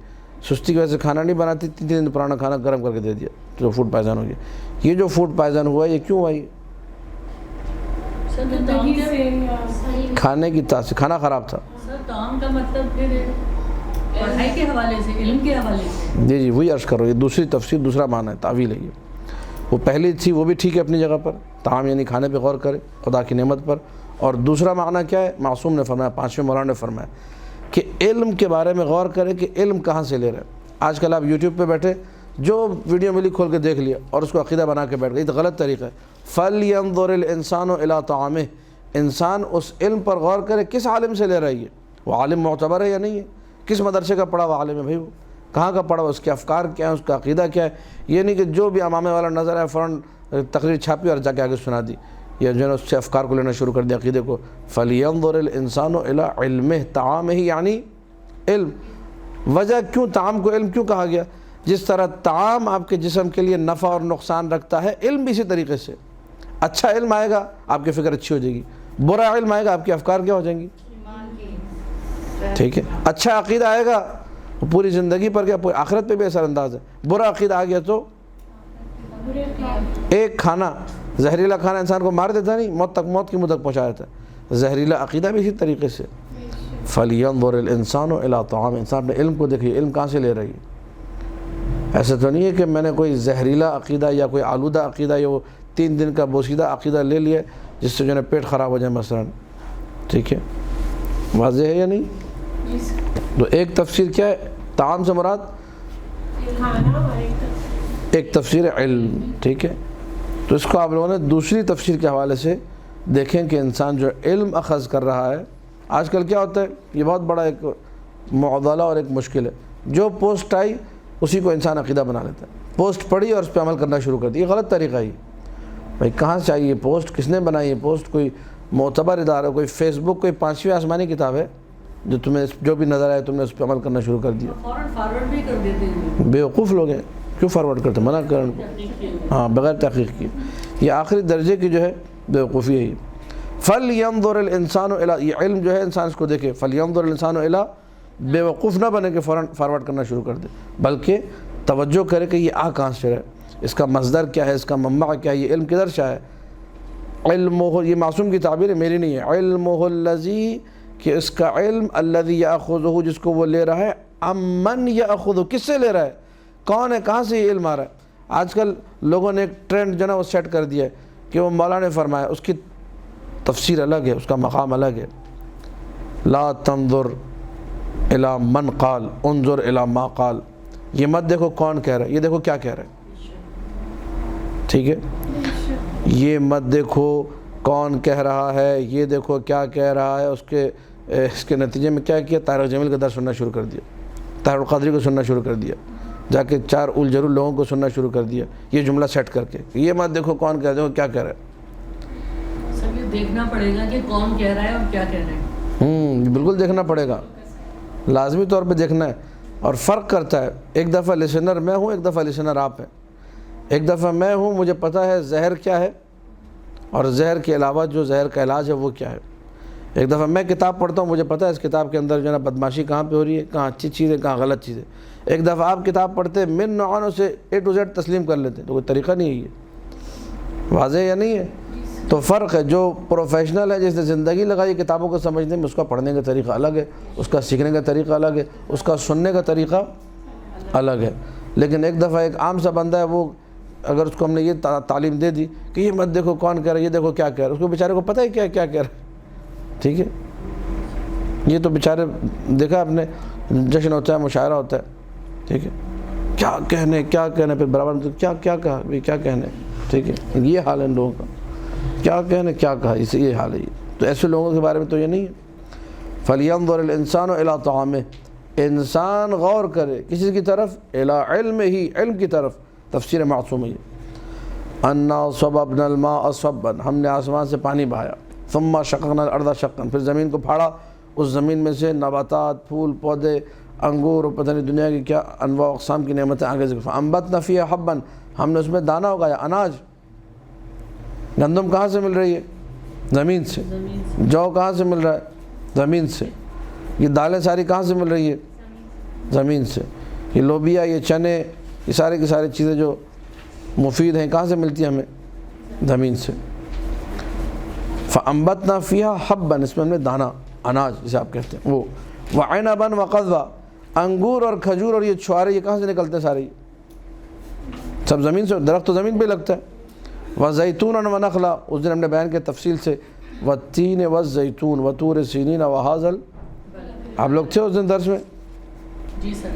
سستی کی وجہ سے کھانا نہیں بناتی، 3 دن پرانا کھانا گرم کر کے دے دیا تو فوڈ پائزن ہو گیا۔ یہ جو فوڈ پائزن ہوا یہ کیوں ہوا؟ یہ کھانے کی تاثیر، کھانا خراب تھا۔ طعام کا مطلب پھر پڑھائی کے حوالے سے، علم کے حوالے سے، جی وہی عرض کرو، یہ دوسری تفسیر، دوسرا معنی ہے، تعویل ہے یہ۔ وہ پہلی تھی وہ بھی ٹھیک ہے اپنی جگہ پر، طعام یعنی کھانے پہ غور کرے خدا کی نعمت پر، اور دوسرا معنی کیا ہے؟ معصوم نے فرمایا، 5ویں مولانا نے فرمایا کہ علم کے بارے میں غور کرے کہ علم کہاں سے لے رہے ہیں۔ آج کل آپ یوٹیوب پہ بیٹھے جو ویڈیو ملی کھول کے دیکھ لیا اور اس کو عقیدہ بنا کے بیٹھ گئے، یہ تو غلط طریقہ ہے۔ فَلْيَنْظُرِ الْإِنسَانُ إِلَىٰ طَعَامِهِ، انسان اس علم پر غور کرے کس عالم سے لے رہی ہے، وہ عالم معتبر ہے یا نہیں ہے، کس مدرسے کا پڑھا ہوا عالم ہے بھائی، وہ کہاں کا پڑھا ہوا، اس کے افکار کیا ہیں، اس کا عقیدہ کیا ہے۔ یہ نہیں کہ جو بھی امامے والا نظر آئے فوراً تقریر چھاپی اور جا کے آگے سنا دی، یا جو ہے اس سے افکار کو لینا شروع کر دیا، عقیدے کو۔ فَلْيَنْظُرِ الْإِنسَانُ إِلَىٰ عِلْمِهِ، طَعَامِهِ یعنی علم۔ وجہ کیوں طعام کو علم کیوں کہا گیا؟ جس طرح طعام آپ کے جسم کے لیے نفع اور نقصان رکھتا ہے، علم بھی اسی طریقے سے۔ اچھا علم آئے گا آپ کی فکر اچھی ہو جائے گی، برا علم آئے گا آپ کے افکار کیا ہو جائیں گی؟ ٹھیک ہے. اچھا عقیدہ آئے گا پوری زندگی پر کیا، پوری آخرت پہ بھی اثر انداز ہے. برا عقیدہ آ گیا تو ایک کھانا، زہریلا کھانا انسان کو مار دیتا نہیں، موت کی منہ تک پہنچا دیتا ہے. زہریلا عقیدہ بھی اسی طریقے سے. فَلْيَنْظُرِ الْإِنسَانُ إِلَىٰ طَعَامِهِ، انسان اپنے علم کو دیکھیے، علم کہاں سے لے رہی ہے. ایسا تو نہیں ہے کہ میں نے کوئی زہریلا عقیدہ یا کوئی آلودہ عقیدہ یا وہ 3 دن کا بوسیدہ عقیدہ لے لیا جس سے جو ہے پیٹ خراب ہو جائے مثلا. ٹھیک ہے، واضح ہے یا نہیں؟ تو ایک تفسیر کیا ہے طعام سے مراد؟ ایک تفسیر علم. ٹھیک ہے، تو اس کو آپ لوگوں نے دوسری تفسیر کے حوالے سے دیکھیں کہ انسان جو علم اخذ کر رہا ہے. آج کل کیا ہوتا ہے، یہ بہت بڑا ایک معضلہ اور ایک مشکل ہے. جو پوسٹ آئی اسی کو انسان عقیدہ بنا لیتا ہے. پوسٹ پڑھی اور اس پہ عمل کرنا شروع کر دیا. یہ غلط طریقہ ہی. بھائی کہاں سے آئی یہ پوسٹ، کس نے بنائی یہ پوسٹ؟ کوئی معتبر ادارہ، کوئی فیس بک، کوئی 5ویں آسمانی کتاب ہے جو تمہیں جو بھی نظر آئے تم نے اس پہ عمل کرنا شروع کر دیا؟ فوراً فارورڈ بھی کر دیتے ہیں. بیوقوف لوگ ہیں. کیوں فارورڈ کرتے ہیں؟ منع کرن کو. ہاں، بغیر تحقیق کی. یہ آخری درجے کی جو ہے بیوقوفی ہے. یہ فَلْيَنْظُرِ الْإِنسَانُ إِلَىٰ، یہ علم جو ہے انسان اس کو دیکھے. فَلْيَنْظُرِ الْإِنسَانُ إِلَىٰ، بیوقوف نہ بنے کہ فوراً فارورڈ کرنا شروع کر دے، بلکہ توجہ کرے کہ یہ کہاں سے ہے، اس کا مصدر کیا ہے، اس کا منبع کیا ہے، یہ علم کدھر سے ہے. علمہ، یہ معصوم کی تعبیر ہے، میری نہیں ہے. علمہ الذی، کہ اس کا علم، الذی یاخذہ، جس کو وہ لے رہا ہے. امن یاخذہ، کس سے لے رہا ہے، کون ہے، کہاں سے یہ علم آ رہا ہے. آج کل لوگوں نے ایک ٹرینڈ جو ہے نا وہ سیٹ کر دیا ہے کہ وہ مولا نے فرمایا، اس کی تفسیر الگ ہے، اس کا مقام الگ ہے. لا تنظر الی من قال، انظر الی ما قال. یہ مت دیکھو کون کہہ رہا ہے، یہ دیکھو کیا کہہ رہا ہے. ٹھیک ہے، یہ مت دیکھو کون کہہ رہا ہے، یہ دیکھو کیا کہہ رہا ہے. اس کے نتیجے میں کیا کیا، طاہر جمیل کا درس سننا شروع کر دیا، طاہر القادری کو سننا شروع کر دیا، جا کے 4 الجرول لوگوں کو سننا شروع کر دیا یہ جملہ سیٹ کر کے. یہ مت دیکھو کون کہہ رہا ہے، کیا کہہ رہا ہے. سب یہ دیکھنا پڑے گا کہ کون کہہ رہا ہے اور کیا کہہ رہا ہے. بالکل دیکھنا پڑے گا، لازمی طور پہ دیکھنا ہے. اور فرق کرتا ہے، ایک دفعہ لسنر میں ہوں، ایک دفعہ لسنر آپ ہیں. ایک دفعہ میں ہوں، مجھے پتہ ہے زہر کیا ہے اور زہر کے علاوہ جو زہر کا علاج ہے وہ کیا ہے. ایک دفعہ میں کتاب پڑھتا ہوں، مجھے پتہ ہے اس کتاب کے اندر جو ہے نا بدماشی کہاں پہ ہو رہی ہے، کہاں اچھی چیز ہے، کہاں غلط چیز ہے. ایک دفعہ آپ کتاب پڑھتے من نوعانوں سے A to Z تسلیم کر لیتے، تو کوئی طریقہ نہیں ہے. یہ واضح یا نہیں ہے؟ تو فرق ہے. جو پروفیشنل ہے، جس نے زندگی لگائی کتابوں کو سمجھنے میں، اس کا پڑھنے کا طریقہ الگ ہے، اس کا سیکھنے کا طریقہ الگ ہے، اس کا سننے کا طریقہ الگ ہے. لیکن ایک دفعہ ایک عام سا بندہ ہے، وہ اگر اس کو ہم نے یہ تعلیم دے دی کہ یہ مت دیکھو کون کہہ رہا ہے، یہ دیکھو کیا کہہ رہا ہے، اس کو بیچارے کو پتہ ہی کیا کہہ رہا ہے. ٹھیک ہے، یہ تو بیچارے دیکھا آپ نے، جشن ہوتا ہے، مشاعرہ ہوتا ہے. ٹھیک ہے، کیا کہنے پھر برابر کیا کہا بھی کیا کہنے. ٹھیک ہے، یہ حال ہے ان لوگوں کا، کیا کہنے کیا کہا، اس یہ حال ہے. تو ایسے لوگوں کے بارے میں تو یہ نہیں ہے. فَلْيَنْظُرِ الْإِنسَانُ إِلَىٰ طَعَامِهِ، انسان غور کرے کسی کی طرف، إِلَىٰ عِلْمِهِ، علم کی طرف. تفسیر معصوم ہے. أَنَّا صَبَبْنَا الْمَاءَ صَبًّا، ہم نے آسمان سے پانی بہایا. ثُمَّ شَقَقْنَا الْأَرْضَ شَقًّا، پھر زمین کو پھاڑا، اس زمین میں سے نباتات، پھول پودے، انگور اور پتہ نہیں دنیا کی کیا انواع اقسام کی نعمتیں آگے ذکر. فَأَنبَتْنَا فِيهَا حَبًّا، ہم نے اس میں دانہ اگایا، اناج. گندم کہاں سے مل رہی ہے؟ زمین سے. جو کہاں سے مل رہا ہے؟ زمین سے. یہ دالیں ساری کہاں سے مل رہی ہے؟ زمین سے. یہ لوبیا، یہ چنے، یہ سارے کی ساری چیزیں جو مفید ہیں کہاں سے ملتی ہیں ہمیں؟ زمین سے. فَأَنبَتْنَا فِيهَا حَبًّا، اس میں ہم نے دانہ، اناج جسے آپ کہتے ہیں وہ. وَعِنَبًا وَقَضْبًا، انگور اور کھجور اور یہ چھوارے، یہ کہاں سے نکلتے ہیں سارے؟ سب زمین سے. درخت تو زمین پہ لگتا ہے. وَزَيْتُونًا وَنَخْلًا، اس دن ہم نے بیان کیا تفصیل سے. وَالتِّينِ وَالزَّيْتُونِ وَطُورِ سِينِينَ وَهَٰذَا، آپ لوگ تھے اس دن درس میں؟ جی سر.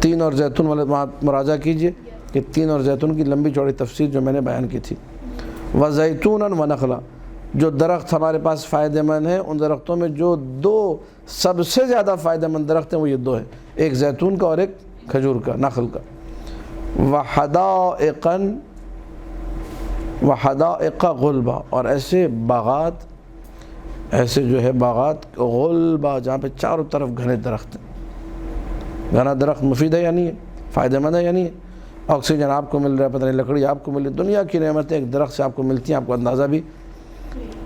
تین اور زیتون والے مراجعہ کیجئے کہ تین اور زیتون کی لمبی چوڑی تفسیر جو میں نے بیان کی تھی. وَزَيْتُونًا وَنَخْلًا، جو درخت ہمارے پاس فائدہ مند ہیں، ان درختوں میں جو 2 سب سے زیادہ فائدہ مند درخت ہیں وہ یہ 2 ہیں، ایک زیتون کا اور ایک کھجور کا، نخل کا. وَحَدَائِقَ غُلْبًا، اور ایسے باغات، ایسے جو ہے باغات غلبا، جہاں پہ چاروں طرف گھنے درخت ہیں. گھنا درخت مفید ہے یا نہیں ہے؟ فائدہ مند ہے یا نہیں ہے؟ آکسیجن آپ کو مل رہا ہے، پتہ نہیں لکڑی آپ کو مل رہی ہے، دنیا کی نعمتیں ایک درخت سے آپ کو ملتی ہیں، آپ کو اندازہ بھی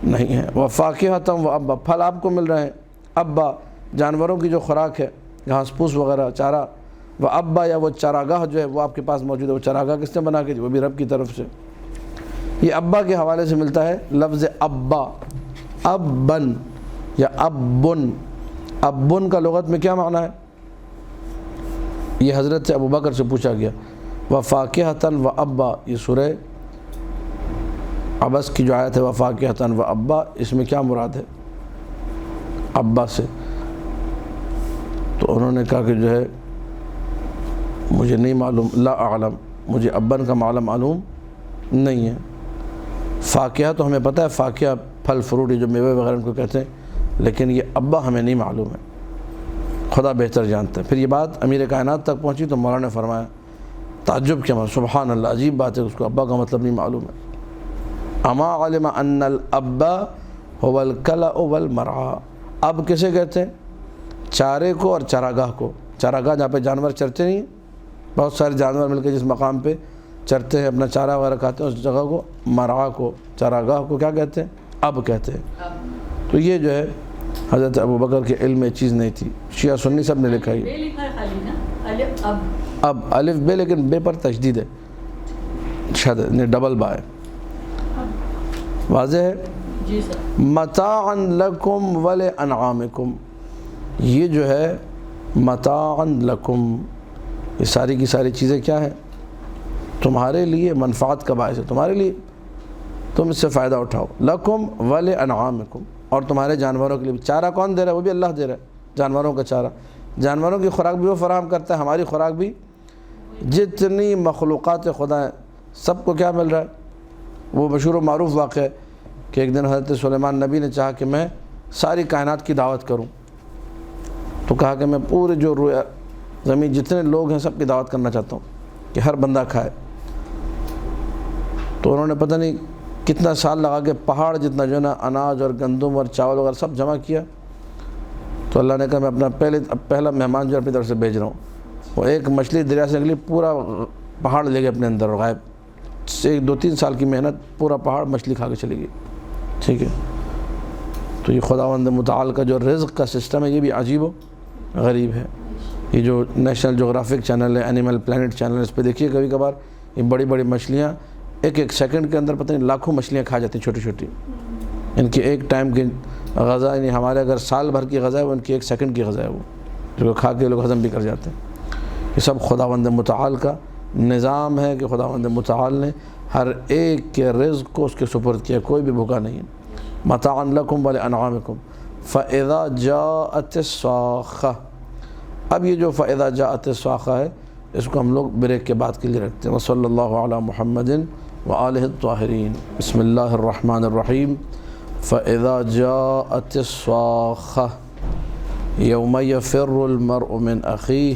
نہیں ہے۔ وَفَاكِهَةً وَأَبًّا، پھل آپ کو مل رہے ہیں، ابا جانوروں کی جو خوراک ہے، گھاس پھوس وغیرہ چارہ، وَأَبًّا یا وہ چراگاہ جو ہے وہ آپ کے پاس موجود ہے۔ وہ چراگاہ کس نے بنا کے دی؟ وہ بھی رب کی طرف سے۔ یہ ابا کے حوالے سے ملتا ہے لفظ ابا، ابن یا ابن۔ ابن کا لغت میں کیا معنی ہے؟ یہ حضرت ابو بکر سے پوچھا گیا۔ وَفَاكِهَةً وَأَبًّا، یہ سورہ عبس کی جو آیت ہے وَفَاكِهَةً وَأَبًّا، اس میں کیا مراد ہے ابا سے؟ تو انہوں نے کہا کہ جو ہے مجھے نہیں معلوم، لا اعلم، مجھے ابن کا معنی معلوم نہیں ہے۔ فاکہہ تو ہمیں پتہ ہے، فاکہہ پھل فروٹ جو میوے وغیرہ ان کو کہتے ہیں، لیکن یہ ابا ہمیں نہیں معلوم ہے، خدا بہتر جانتا ہے۔ پھر یہ بات امیر کائنات تک پہنچی تو مولانا نے فرمایا تعجب کیا، سبحان اللہ، عجیب بات ہے، اس کو ابا کا مطلب نہیں معلوم ہے۔ اما علم ان الابا هو الکلأ والمرعى، اب کسے کہتے ہیں؟ چارے کو اور چراگاہ کو۔ چراگاہ جہاں پہ جانور چرتے نہیں، بہت سارے جانور مل کے جس مقام پہ چرتے ہیں، اپنا چارہ وغیرہ کھاتے ہیں، اس جگہ کو مرعا کو، چراگاہ کو کیا کہتے ہیں؟ اب کہتے ہیں۔ تو یہ جو ہے حضرت ابو بکر کے علم میں چیز نہیں تھی، شیعہ سنی سب نے لکھا ہے بے لکھا ہے خالی نا، الف اب، اب الف بے، لیکن بے پر تشدید ہے، شد ڈبل با ہے، واضح ہے۔ جی سر۔ متاعا لکم ولانعامکم، یہ جو ہے متاعا لکم، یہ ساری کی ساری چیزیں کیا ہیں؟ تمہارے لیے منفعت کا باعث ہے، تمہارے لیے تم اس سے فائدہ اٹھاؤ۔ لکم ولانعامکم، اور تمہارے جانوروں کے لیے بھی۔ چارہ کون دے رہا ہے؟ وہ بھی اللہ دے رہا ہے، جانوروں کا چارہ۔ جانوروں کی خوراک بھی وہ فراہم کرتا ہے، ہماری خوراک بھی۔ جتنی مخلوقات خدا ہیں سب کو کیا مل رہا ہے؟ وہ مشہور و معروف واقعہ ہے کہ ایک دن حضرت سلیمان نبی نے چاہا کہ میں ساری کائنات کی دعوت کروں، تو کہا کہ میں پورے جو زمین جتنے لوگ ہیں سب کی دعوت کرنا چاہتا ہوں کہ ہر بندہ کھائے۔ تو انہوں نے پتہ نہیں کتنا سال لگا کے پہاڑ جتنا جو ہے نا اناج اور گندم اور چاول وغیرہ سب جمع کیا۔ تو اللہ نے کہا میں اپنا پہلا مہمان جو اپنی طرف سے بھیج رہا ہوں۔ وہ ایک مچھلی دریا سے نکلی، پورا پہاڑ لے گئے اپنے اندر اور غائب، ایک 2-3 سال کی محنت، پورا پہاڑ مچھلی کھا کے چلی گئی، ٹھیک ہے۔ تو یہ خداوند متعال کا جو رزق کا سسٹم ہے یہ بھی عجیب و غریب ہے۔ یہ جو نیشنل جغرافک چینل ہے، اینیمل پلانٹ چینل، اس پہ دیکھیے کبھی کبھار یہ بڑی بڑی مچھلیاں ایک سیکنڈ کے اندر پتہ نہیں لاکھوں مچھلیاں کھا جاتی ہیں، چھوٹی چھوٹی۔ ان کی ایک ٹائم کی غذا، یعنی ہمارے اگر سال بھر کی غذا ہے وہ ان کی 1 سیکنڈ کی غذا ہے، وہ جو کھا کے لوگ ہضم بھی کر جاتے ہیں۔ یہ سب خداوند متعال کا نظام ہے کہ خداوند متعال نے ہر ایک کے رزق کو اس کے سپرد کیا، کوئی بھی بھوکا نہیں ہے۔ متاعا لکم ولانعامکم فاذا جاءت الصاخہ، اب یہ جو فاذا جاءت الصاخہ ہے اس کو ہم لوگ بریک کے بعد کے لیے رکھتے ہیں۔ وصلی اللہ علی محمد وآلہ الطاہرین۔ بسم اللہ الرحمن الرحیم۔ فاذا جاءت الصاخہ یوم یفر المرء من اخیہ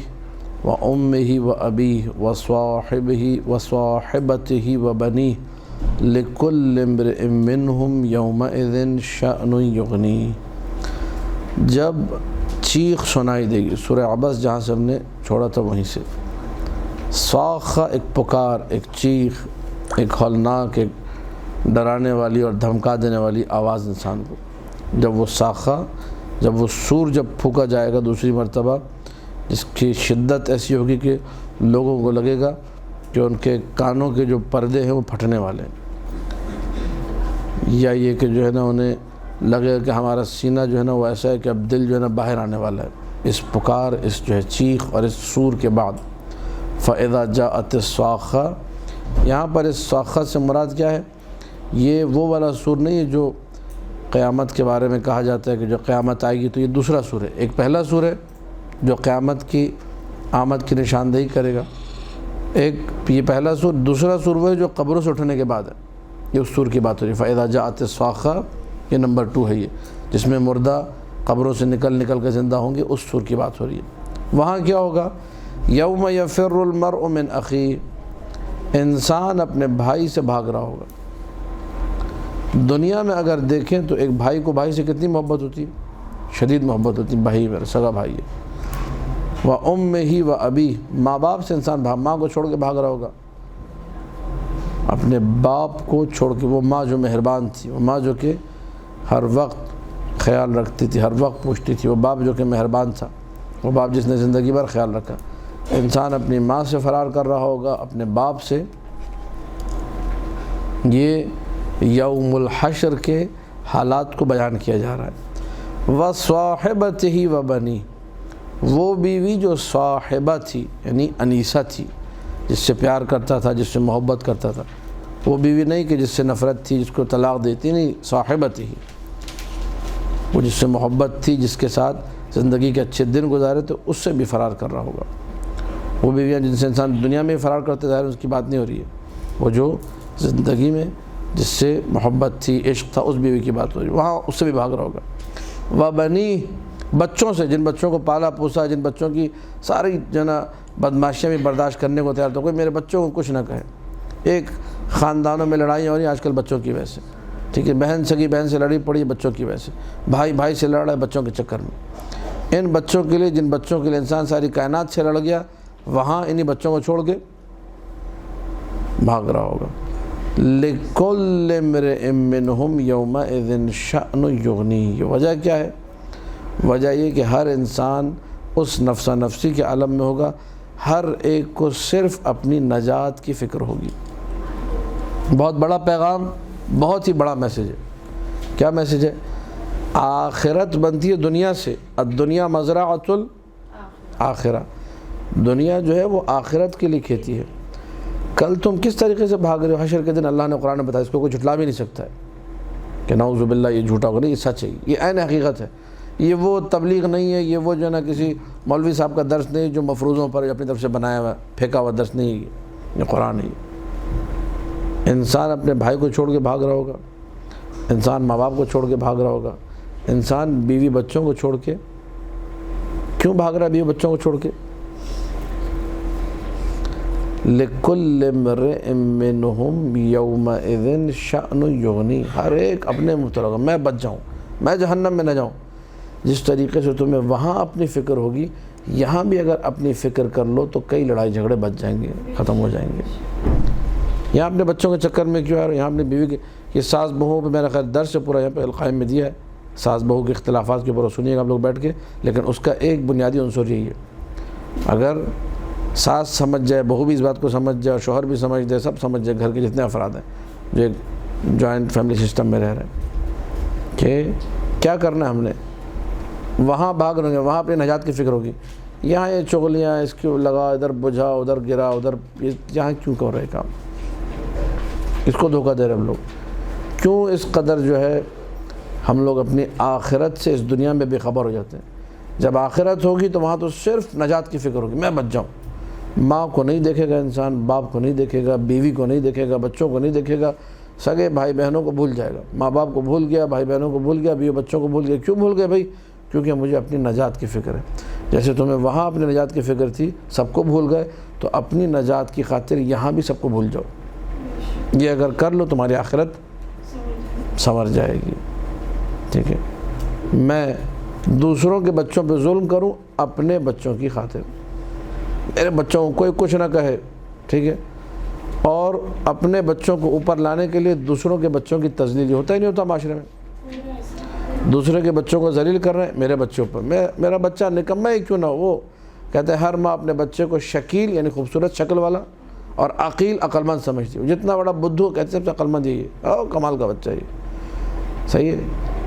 وأمه وأبيه وصاحبه وصاحبته وبنيه لكل امرئ منهم يومئذ شأن يغنيه، جب چیخ سنائی دے گی، سورہ عبس جہاں سے ہم نے چھوڑا تھا وہیں سے، صاخہ ایک پکار، ایک چیخ، ایک ہولناک، ایک ڈرانے والی اور دھمکا دینے والی آواز انسان کو۔ جب وہ صاخہ، جب وہ سور جب پھونکا جائے گا دوسری مرتبہ، جس کی شدت ایسی ہوگی کہ لوگوں کو لگے گا کہ ان کے کانوں کے جو پردے ہیں وہ پھٹنے والے ہیں، یا یہ کہ جو ہے نا انہیں لگے گا کہ ہمارا سینہ جو ہے نا وہ ایسا ہے کہ اب دل جو ہے نا باہر آنے والا ہے، اس پکار، اس جو ہے چیخ اور اس سور کے بعد۔ فاذا جاءت الصاخہ، یہاں پر اس صاخہ سے مراد کیا ہے؟ یہ وہ والا سور نہیں ہے جو قیامت کے بارے میں کہا جاتا ہے کہ جو قیامت آئے گی، تو یہ دوسرا سور ہے۔ ایک پہلا سور ہے جو قیامت کی آمد کی نشاندہی کرے گا، ایک یہ پہلا سور۔ دوسرا سور وہ ہے جو قبروں سے اٹھنے کے بعد ہے، یہ اس سور کی بات ہو رہی ہے۔ فاذا جاءت الصاخہ، یہ نمبر 2 ہے، یہ جس میں مردہ قبروں سے نکل کے زندہ ہوں گے، اس سور کی بات ہو رہی ہے۔ وہاں کیا ہوگا؟ یوم یفر المرء من اخیہ، انسان اپنے بھائی سے بھاگ رہا ہوگا۔ دنیا میں اگر دیکھیں تو ایک بھائی کو بھائی سے کتنی محبت ہوتی ہے، شدید محبت ہوتی ہے، بھائی میرا سگا بھائی ہے، وَأُمِّهِ وَأَبِيهِ، ماں باپ سے انسان ماں کو چھوڑ کے بھاگ رہا ہوگا، اپنے باپ کو چھوڑ کے، وہ ماں جو مہربان تھی، وہ ماں جو کہ ہر وقت خیال رکھتی تھی، ہر وقت پوچھتی تھی، وہ باپ جو کہ مہربان تھا، وہ باپ جس نے زندگی بھر خیال رکھا۔ انسان اپنی ماں سے فرار کر رہا ہوگا، اپنے باپ سے۔ یہ یوم الحشر کے حالات کو بیان کیا جا رہا ہے۔ وَصَاحِبَتِهِ وَبَنِيهِ، وہ بیوی جو صاحبہ تھی یعنی انیسہ تھی، جس سے پیار کرتا تھا، جس سے محبت کرتا تھا، وہ بیوی نہیں کہ جس سے نفرت تھی، جس کو طلاق دیتی نہیں، صاحبت ہی، وہ جس سے محبت تھی، جس کے ساتھ زندگی کے اچھے دن گزارے تو اس سے بھی فرار کر رہا ہوگا۔ وہ بیویاں جن سے انسان دنیا میں فرار کرتے ظاہر اس کی بات نہیں ہو رہی ہے، وہ جو زندگی میں جس سے محبت تھی، عشق تھا، اس بیوی کی بات ہو رہی ہے، وہاں اس سے بھی بھاگ رہا ہوگا۔ وَبَنِيهِ، بچوں سے، جن بچوں کو پالا پوسا، جن بچوں کی ساری جو نا بدماشیاں بھی برداشت کرنے کو تیار، تو کوئی میرے بچوں کو کچھ نہ کہے۔ ایک خاندانوں میں لڑائیاں ہو رہی ہیں آج کل بچوں کی وجہ سے، ٹھیک ہے، بہن سگی بہن سے لڑی پڑی بچوں کی وجہ سے، بھائی بھائی سے لڑ رہا ہے بچوں کے چکر میں۔ ان بچوں کے لیے، جن بچوں کے لیے انسان ساری کائنات سے لڑ گیا، وہاں انہی بچوں کو چھوڑ کے بھاگ رہا ہوگا۔ لِكُلِّ امْرِئٍ مِّنْهُمْ يَوْمَئِذٍ شَأْنٌ يُغْنِيهِ، وجہ کیا ہے؟ وجہ یہ کہ ہر انسان اس نفسہ نفسی کے عالم میں ہوگا، ہر ایک کو صرف اپنی نجات کی فکر ہوگی۔ بہت بڑا پیغام، بہت ہی بڑا میسیج ہے۔ کیا میسیج ہے؟ آخرت بنتی ہے دنیا سے، الدنیا مزرعۃ الآخرہ، دنیا جو ہے وہ آخرت کے لیے کھیتی ہے۔ کل تم کس طریقے سے بھاگ رہے ہو، حشر کے دن اللہ نے قرآن میں بتایا، اس کو کوئی جھٹلا بھی نہیں سکتا ہے کہ نعوذ باللہ یہ جھوٹا ہوگا، نہیں، یہ سچ ہے، یہ عین حقیقت ہے۔ یہ وہ تبلیغ نہیں ہے، یہ وہ جو ہے نا کسی مولوی صاحب کا درس نہیں جو مفروضوں پر اپنی طرف سے بنایا ہوا پھینکا ہوا درس نہیں ہے، یہ قرآن ہے۔ انسان اپنے بھائی کو چھوڑ کے بھاگ رہا ہوگا، انسان ماں باپ کو چھوڑ کے بھاگ رہا ہوگا، انسان بیوی بچوں کو چھوڑ کے کیوں بھاگ رہا ہے؟ بیوی بچوں کو چھوڑ کے لِكُلِّ امْرِئٍ مِّنْهُمْ يَوْمَئِذٍ شَأْنٌ يُغْنِيهِ، ہر ایک اپنے مبتلا ہوگا، میں بچ جاؤں، میں جہنم میں نہ جاؤں۔ جس طریقے سے تمہیں وہاں اپنی فکر ہوگی، یہاں بھی اگر اپنی فکر کر لو تو کئی لڑائی جھگڑے بچ جائیں گے، ختم ہو جائیں گے۔ یہاں اپنے بچوں کے چکر میں کیوں آ رہے ہیں؟ یہاں اپنی بیوی کے، یہ ساس بہو پہ میرا خیال درس سے پورا یہاں پہ القائم میں دیا ہے، ساس بہو کے اختلافات کے اوپر سنیے گا آپ لوگ بیٹھ کے، لیکن اس کا ایک بنیادی عنصر یہی ہے، اگر ساس سمجھ جائے، بہو بھی اس بات کو سمجھ جائے، اور شوہر بھی سمجھ جائے، سب سمجھ جائے، گھر کے جتنے افراد ہیں جو ایک جوائنٹ فیملی سسٹم میں رہ رہے ہیں، کہ کیا کرنا ہے ہم نے، وہاں بھاگ رہے ہیں، وہاں اپنی نجات کی فکر ہوگی۔ یہاں یہ چغلیاں، اس کو لگا، ادھر بجھا، ادھر گرا، ادھر، یہاں کیوں کر رہے کام؟ اس کو دھوکہ دے رہے ہم لوگ۔ کیوں اس قدر جو ہے ہم لوگ اپنی آخرت سے اس دنیا میں بے خبر ہو جاتے ہیں؟ جب آخرت ہوگی تو وہاں تو صرف نجات کی فکر ہوگی، میں بچ جاؤں۔ ماں کو نہیں دیکھے گا انسان، باپ کو نہیں دیکھے گا، بیوی کو نہیں دیکھے گا، بچوں کو نہیں دیکھے گا، سگے بھائی بہنوں کو بھول جائے گا، ماں باپ کو بھول گیا، بھائی بہنوں کو بھول گیا، بیوی بچوں کو بھول گیا۔ کیوں بھول گئے بھائی؟ کیونکہ مجھے اپنی نجات کی فکر ہے۔ جیسے تمہیں وہاں اپنی نجات کی فکر تھی، سب کو بھول گئے، تو اپنی نجات کی خاطر یہاں بھی سب کو بھول جاؤ۔ یہ اگر کر لو تمہاری آخرت سنور جائے گی، ٹھیک ہے۔ میں دوسروں کے بچوں پہ ظلم کروں اپنے بچوں کی خاطر، میرے بچوں کو کوئی کچھ نہ کہے، ٹھیک ہے، اور اپنے بچوں کو اوپر لانے کے لیے دوسروں کے بچوں کی تذلیل ہوتا ہی نہیں ہوتا معاشرے میں۔ دوسرے کے بچوں کو ذلیل کر رہے ہیں میرے بچوں پر، میرا بچہ نکما ہی کیوں نہ ہو۔ وہ کہتے ہیں ہر ماں اپنے بچے کو شکیل یعنی خوبصورت شکل والا اور عقیل عقل مند سمجھتی ہے، جتنا بڑا بدھو کہتے ہیں سب سے عقل مند یہی ہے، کمال کا بچہ یہ صحیح ہے،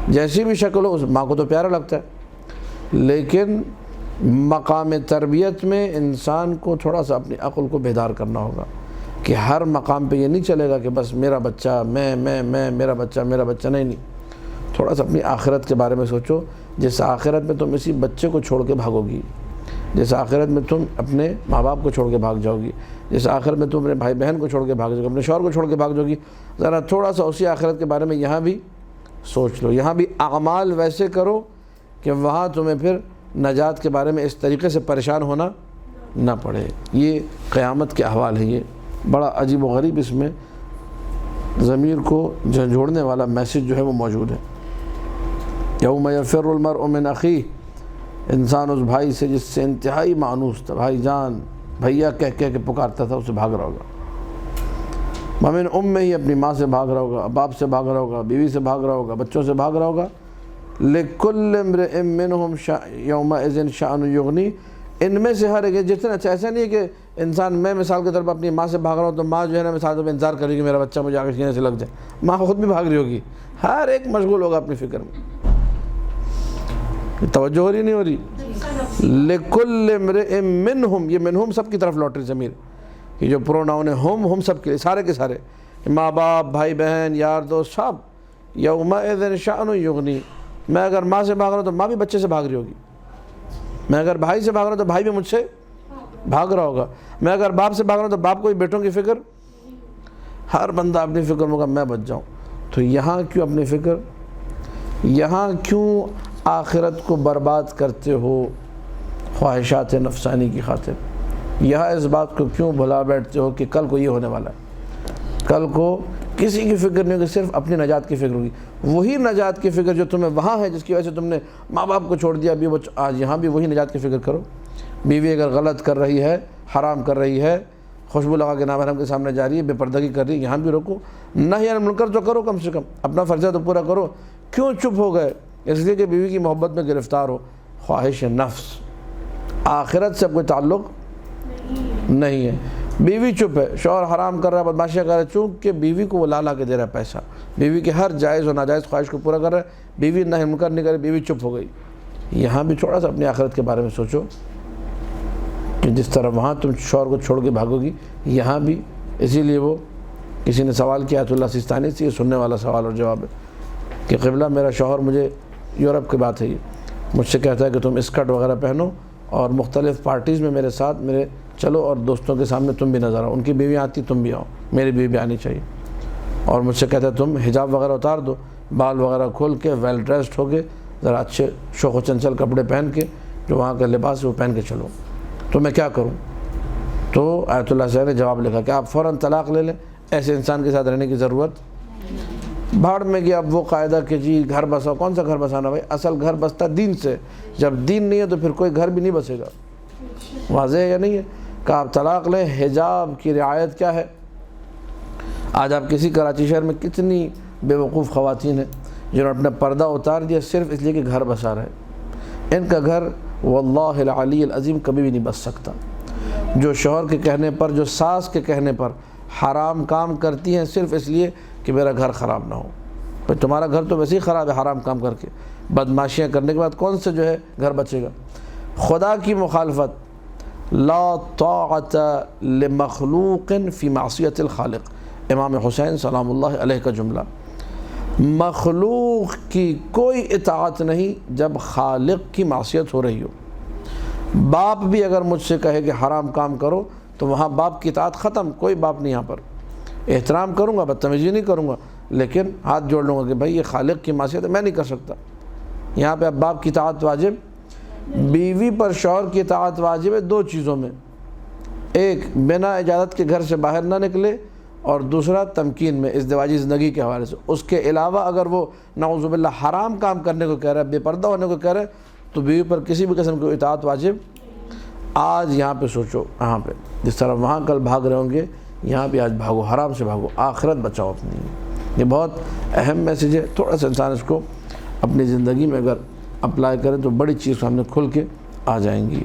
جیسی بھی شکل ہو اس ماں کو تو پیارا لگتا ہے۔ لیکن مقام تربیت میں انسان کو تھوڑا سا اپنی عقل کو بیدار کرنا ہوگا کہ ہر مقام پہ یہ نہیں چلے گا کہ بس میرا بچہ میں میرا بچہ نہیں، تھوڑا سا اپنی آخرت کے بارے میں سوچو۔ جس آخرت میں تم اسی بچے کو چھوڑ کے بھاگو گی، جس آخرت میں تم اپنے ماں باپ کو چھوڑ کے بھاگ جاؤ گی، جس آخرت میں تم اپنے بھائی بہن کو چھوڑ کے بھاگ جاؤ گی، اپنے شوہر کو چھوڑ کے بھاگ جاؤ گی، ذرا تھوڑا سا اسی آخرت کے بارے میں یہاں بھی سوچ لو، یہاں بھی اعمال ویسے کرو کہ وہاں تمہیں پھر نجات کے بارے میں اس طریقے سے پریشان ہونا نہ پڑے۔ یہ قیامت کے احوال ہے، یہ بڑا عجیب و غریب اس میں ضمیر کو جھنجھوڑنے والا میسیج جو ہے وہ موجود ہے۔ یوم یفر المرء من اخیہ، انسان اس بھائی سے جس سے انتہائی مانوس تھا، بھائی جان بھیا کہہ کے پکارتا تھا، اسے بھاگ رہا ہوگا۔ ممن میں ہی اپنی ماں سے بھاگ رہا ہوگا، باپ سے بھاگ رہا ہوگا، بیوی سے بھاگ رہا ہوگا، بچوں سے بھاگ رہا ہوگا۔ لِكُلِّ امْرِئٍ مِّنْهُمْ يَوْمَئِذٍ شَأْنٌ يُغْنِيهِ، ان میں سے ہر ایک جتنا ایسا نہیں ہے کہ انسان، میں مثال کے طور پر اپنی ماں سے بھاگ رہا ہوں تو ماں جو ہے نا مثال کے طور پر انتظار کرے گی میرا بچہ مجھے آگے سینے سے لگ جائے، ماں خود بھی بھاگ رہی ہوگی، ہر ایک مشغول ہوگا اپنی فکر میں، توجہ ہو رہی نہیں ہو رہی؟ لِكُلِّ امْرِئٍ مِّنْهُمْ، یہ منہم سب کی طرف لوٹ رہی ضمیر، یہ جو پروناؤن ہے ہم سب کے لیے، سارے کے سارے، ماں باپ بھائی بہن یار دوست سب۔ یومئذ شأن یغنی، میں اگر ماں سے بھاگ رہا ہوں تو ماں بھی بچے سے بھاگ رہی ہوگی، میں اگر بھائی سے بھاگ رہا ہوں تو بھائی بھی مجھ سے بھاگ رہا ہوگا، میں اگر باپ سے بھاگ رہا ہوں تو باپ کو بھی بیٹوں کی فکر، ہر بندہ اپنی فکر میں ہوگا میں بچ جاؤں۔ تو یہاں کیوں اپنی فکر، یہاں کیوں آخرت کو برباد کرتے ہو خواہشات نفسانی کی خاطر، یہاں اس بات کو کیوں بھلا بیٹھتے ہو کہ کل کو یہ ہونے والا ہے، کل کو کسی کی فکر نہیں ہوگی، صرف اپنی نجات کی فکر ہوگی، وہی نجات کی فکر جو تمہیں وہاں ہے جس کی وجہ سے تم نے ماں باپ کو چھوڑ دیا، آج یہاں بھی وہی نجات کی فکر کرو۔ بیوی اگر غلط کر رہی ہے، حرام کر رہی ہے، خوشبو لگا کے نامحرم کے سامنے جا رہی ہے، بے پردگی کر رہی ہے، یہاں بھی روکو، نہی عن المنکر تو کرو، کم سے کم اپنا فرضہ تو پورا کرو۔ کیوں چپ ہو گئے؟ اس لیے کہ بیوی کی محبت میں گرفتار ہو، خواہش نفس، آخرت سے کوئی تعلق نہیں ہے۔ بیوی چپ ہے، شوہر حرام کر رہا ہے، بدماشیاں کر رہا ہے، چونکہ بیوی کو وہ لا کے دے رہا ہے پیسہ، بیوی کی ہر جائز و ناجائز خواہش کو پورا کر رہا ہے، بیوی نہی عن المنکر نہیں کر رہی، بیوی چپ ہو گئی۔ یہاں بھی تھوڑا سا اپنی آخرت کے بارے میں سوچو کہ جس طرح وہاں تم شوہر کو چھوڑ کے بھاگو گی، یہاں بھی۔ اسی لیے وہ کسی نے سوال کیا آیت اللہ سیستانی سے، یہ سننے والا سوال اور جواب ہے کہ قبلہ میرا شوہر، مجھے یورپ کی بات ہے یہ، مجھ سے کہتا ہے کہ تم اسکرٹ وغیرہ پہنو اور مختلف پارٹیز میں میرے ساتھ میرے چلو، اور دوستوں کے سامنے تم بھی نظر آؤ، ان کی بیوی آتی تم بھی آؤ، میری بیوی بھی آنی چاہیے، اور مجھ سے کہتا ہے تم حجاب وغیرہ اتار دو، بال وغیرہ کھول کے ویل ڈریسڈ ہو کے ذرا اچھے شوق و چنچل کپڑے پہن کے، جو وہاں کا لباس ہے وہ پہن کے چلو، تو میں کیا کروں؟ تو آیت اللہ صاحب نے جواب لکھا کہ آپ فوراً طلاق لے لیں، ایسے انسان کے ساتھ رہنے کی ضرورت۔ بھاڑ میں گیا اب وہ قاعدہ کہ جی گھر بساؤ، کون سا گھر بسانا بھائی؟ اصل گھر بستا دین سے، جب دین نہیں ہے تو پھر کوئی گھر بھی نہیں بسے گا، واضح ہے یا نہیں ہے؟ کہ آپ طلاق لیں، حجاب کی رعایت کیا ہے؟ آج آپ کسی کراچی شہر میں کتنی بے وقوف خواتین ہیں جنہوں نے اپنا پردہ اتار دیا صرف اس لیے کہ گھر بسا رہے، ان کا گھر واللہ العلی العظیم کبھی بھی نہیں بس سکتا۔ جو شوہر کے کہنے پر، جو ساس کے کہنے پر حرام کام کرتی ہیں صرف اس لیے کہ میرا گھر خراب نہ ہو، پھر تمہارا گھر تو ویسے ہی خراب ہے حرام کام کر کے، بدماشیاں کرنے کے بعد کون سے جو ہے گھر بچے گا؟ خدا کی مخالفت، لا طاعت لمخلوق فی معصیت الخالق، امام حسین سلام اللہ علیہ کا جملہ، مخلوق کی کوئی اطاعت نہیں جب خالق کی معصیت ہو رہی ہو۔ باپ بھی اگر مجھ سے کہے کہ حرام کام کرو تو وہاں باپ کی اطاعت ختم، کوئی باپ نہیں، یہاں پر احترام کروں گا، بدتمیزی نہیں کروں گا، لیکن ہاتھ جوڑ لوں گا کہ بھائی یہ خالق کی معصیت ہے، میں نہیں کر سکتا۔ یہاں پہ اب باپ کی اطاعت واجب، بیوی پر شوہر کی اطاعت واجب ہے دو چیزوں میں، ایک بنا اجازت کے گھر سے باہر نہ نکلے، اور دوسرا تمکین میں ازدواجی زندگی کے حوالے سے۔ اس کے علاوہ اگر وہ نعوذ باللہ حرام کام کرنے کو کہہ رہا ہے، بے پردہ ہونے کو کہہ رہا ہے، تو بیوی پر کسی بھی قسم کی اطاعت واجب۔ آج یہاں پہ سوچو، یہاں پہ جس طرح وہاں کل بھاگ رہے ہوں گے، یہاں بھی آج بھاگو، حرام سے بھاگو، آخرت بچاؤ اپنی۔ یہ بہت اہم میسیج ہے، تھوڑا سا انسان اس کو اپنی زندگی میں اگر اپلائی کریں تو بڑی چیز سامنے کھل کے آ جائیں گی۔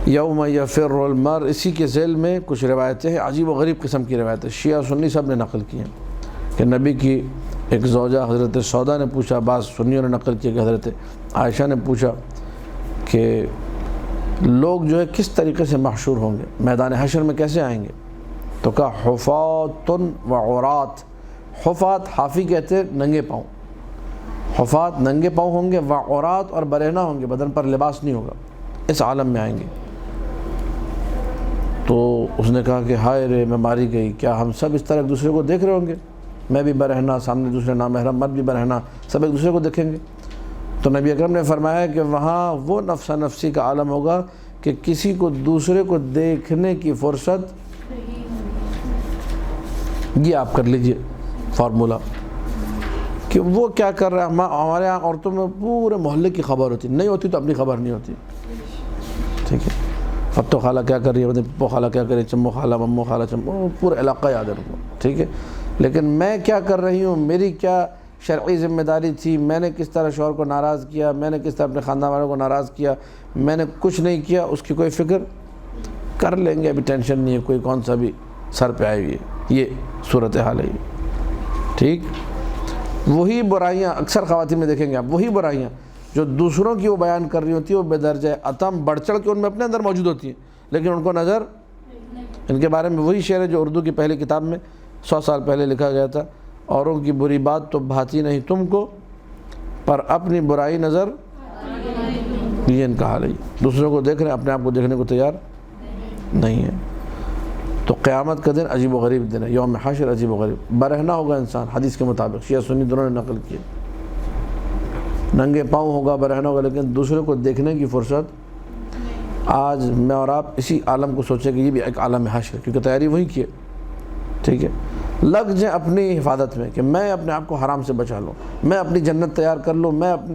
یوم یفر المرء، اسی کے ذیل میں کچھ روایتیں ہیں، عجیب و غریب قسم کی روایتیں، شیعہ سنی سب نے نقل کی ہیں کہ نبی کی ایک زوجہ حضرت سودا نے پوچھا، بعض سنیوں نے نقل کیا کہ حضرت عائشہ نے پوچھا کہ لوگ جو ہے کس طریقے سے محشور ہوں گے، میدان حشر میں کیسے آئیں گے؟ تو کہا حفاۃ و عورات، حفاۃ حافی کہتے ہیں ننگے پاؤں، حفاۃ ننگے پاؤں ہوں گے، و عورات اور برہنہ ہوں گے، بدن پر لباس نہیں ہوگا، اس عالم میں آئیں گے۔ تو اس نے کہا کہ ہائے رے میں ماری گئی، کیا ہم سب اس طرح ایک دوسرے کو دیکھ رہے ہوں گے؟ میں بھی برہنہ، سامنے دوسرے نامحرم مرد بھی برہنہ، سب ایک دوسرے کو دیکھیں گے؟ تو نبی اکرم نے فرمایا کہ وہاں وہ نفسا نفسی کا عالم ہوگا کہ کسی کو دوسرے کو دیکھنے کی فرصت، یہ آپ کر لیجئے فارمولہ، کہ وہ کیا کر رہا ہے. ہمارے یہاں عورتوں میں پورے محلے کی خبر ہوتی، نہیں ہوتی تو اپنی خبر نہیں ہوتی. ٹھیک ہے، فتو خالہ کیا کر رہی ہے، پپو خالہ کیا کر رہی ہے، چمو خالہ، ممو خالہ، چمو، پورا علاقہ یاد ہے ان کو. ٹھیک ہے، لیکن میں کیا کر رہی ہوں، میری کیا شرعی ذمہ داری تھی، میں نے کس طرح شوہر کو ناراض کیا، میں نے کس طرح اپنے خاندان والوں کو ناراض کیا، میں نے کچھ نہیں کیا، اس کی کوئی فکر کر لیں گے. ابھی ٹینشن نہیں ہے، کوئی کون سا بھی سر پہ آئی ہوئی ہے. یہ صورتحال ہے. ٹھیک، وہی برائیاں اکثر خواتین میں دیکھیں گے آپ، وہی برائیاں جو دوسروں کی وہ بیان کر رہی ہوتی ہیں، وہ بے درجہ عتم بڑھ چڑھ کے ان میں اپنے اندر موجود ہوتی ہیں، لیکن ان کو نظر ان کے بارے میں وہی شعر ہے جو اردو کی پہلی کتاب میں 100 سال پہلے لکھا گیا تھا. اوروں کی بری بات تو بھاتی نہیں تم کو، پر اپنی برائی نظر. یہ ان کا حال ہے. دوسروں کو دیکھ رہے ہیں، اپنے آپ کو دیکھنے کو تیار نہیں ہے. تو قیامت کا دن عجیب و غریب دن ہے. یوم حشر عجیب و غریب، برہنہ ہوگا انسان حدیث کے مطابق، شیعہ سنی دونوں نے نقل کیے. ننگے پاؤں ہوگا، برہنہ ہوگا، لیکن دوسرے کو دیکھنے کی فرصت. آج میں اور آپ اسی عالم کو سوچیں کہ یہ بھی ایک عالم حشر، کیونکہ تیاری وہی کی ہے. ٹھیک ہے، لگ جائیں اپنی حفاظت میں کہ میں اپنے آپ کو حرام سے بچا لوں، میں اپنی جنت تیار کر لوں، میں اپنی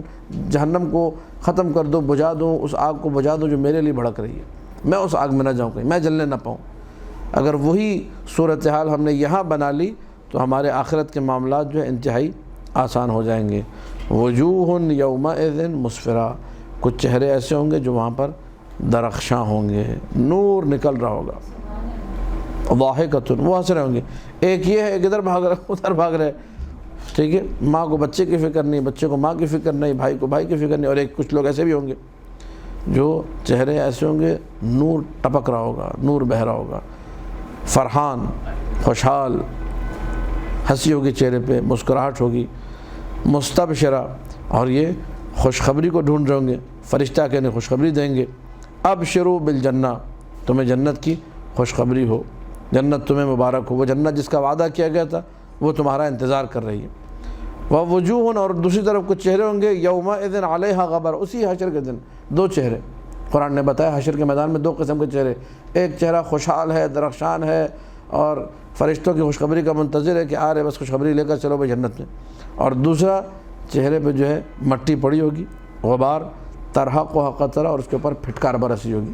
جہنم کو ختم کر دوں، بجھا دوں، اس آگ کو بجھا دوں جو میرے لیے بھڑک رہی ہے، میں اس آگ میں نہ جاؤں، کہیں میں جلنے نہ پاؤں. اگر وہی صورتحال ہم نے یہاں بنا لی تو ہمارے آخرت کے معاملات جو ہے انتہائی آسان ہو جائیں گے. وجوہ یومئذ مسفرہ، کچھ چہرے ایسے ہوں گے جو وہاں پر درخشاں ہوں گے، نور نکل رہا ہوگا. ضاحکۃ، وہ ہنس رہے ہوں گے. ایک یہ ہے کہ ادھر بھاگ رہے ادھر بھاگ رہے. ٹھیک ہے، ماں کو بچے کی فکر نہیں، بچے کو ماں کی فکر نہیں، بھائی کو بھائی کی فکر نہیں. اور ایک کچھ لوگ ایسے بھی ہوں گے جو چہرے ایسے ہوں گے نور ٹپک رہا ہوگا، نور بہہ رہا ہوگا، فرحان، خوشحال، ہنسی ہوگی چہرے پہ، مسکراہٹ ہوگی. مستبشرہ، اور یہ خوشخبری کو ڈھونڈ رہے ہوں گے. فرشتہ کہنے خوشخبری دیں گے. ابشروا بالجنہ، تمہیں جنت کی خوشخبری ہو، جنت تمہیں مبارک ہو. وہ جنت جس کا وعدہ کیا گیا تھا وہ تمہارا انتظار کر رہی ہے. ووجوہ، اور دوسری طرف کچھ چہرے ہوں گے یومئذ علیہا غبر، اسی حشر کے دن دو چہرے. قرآن نے بتایا حشر کے میدان میں دو قسم کے چہرے. ایک چہرہ خوشحال ہے، درخشان ہے، اور فرشتوں کی خوشخبری کا منتظر ہے کہ آ رہے بس خوشخبری لے کر چلو بھائی جنت میں. اور دوسرا چہرے پہ جو ہے مٹی پڑی ہوگی، غبار، ترحقها قطرہ، اور اس کے اوپر پھٹکار برسی ہوگی،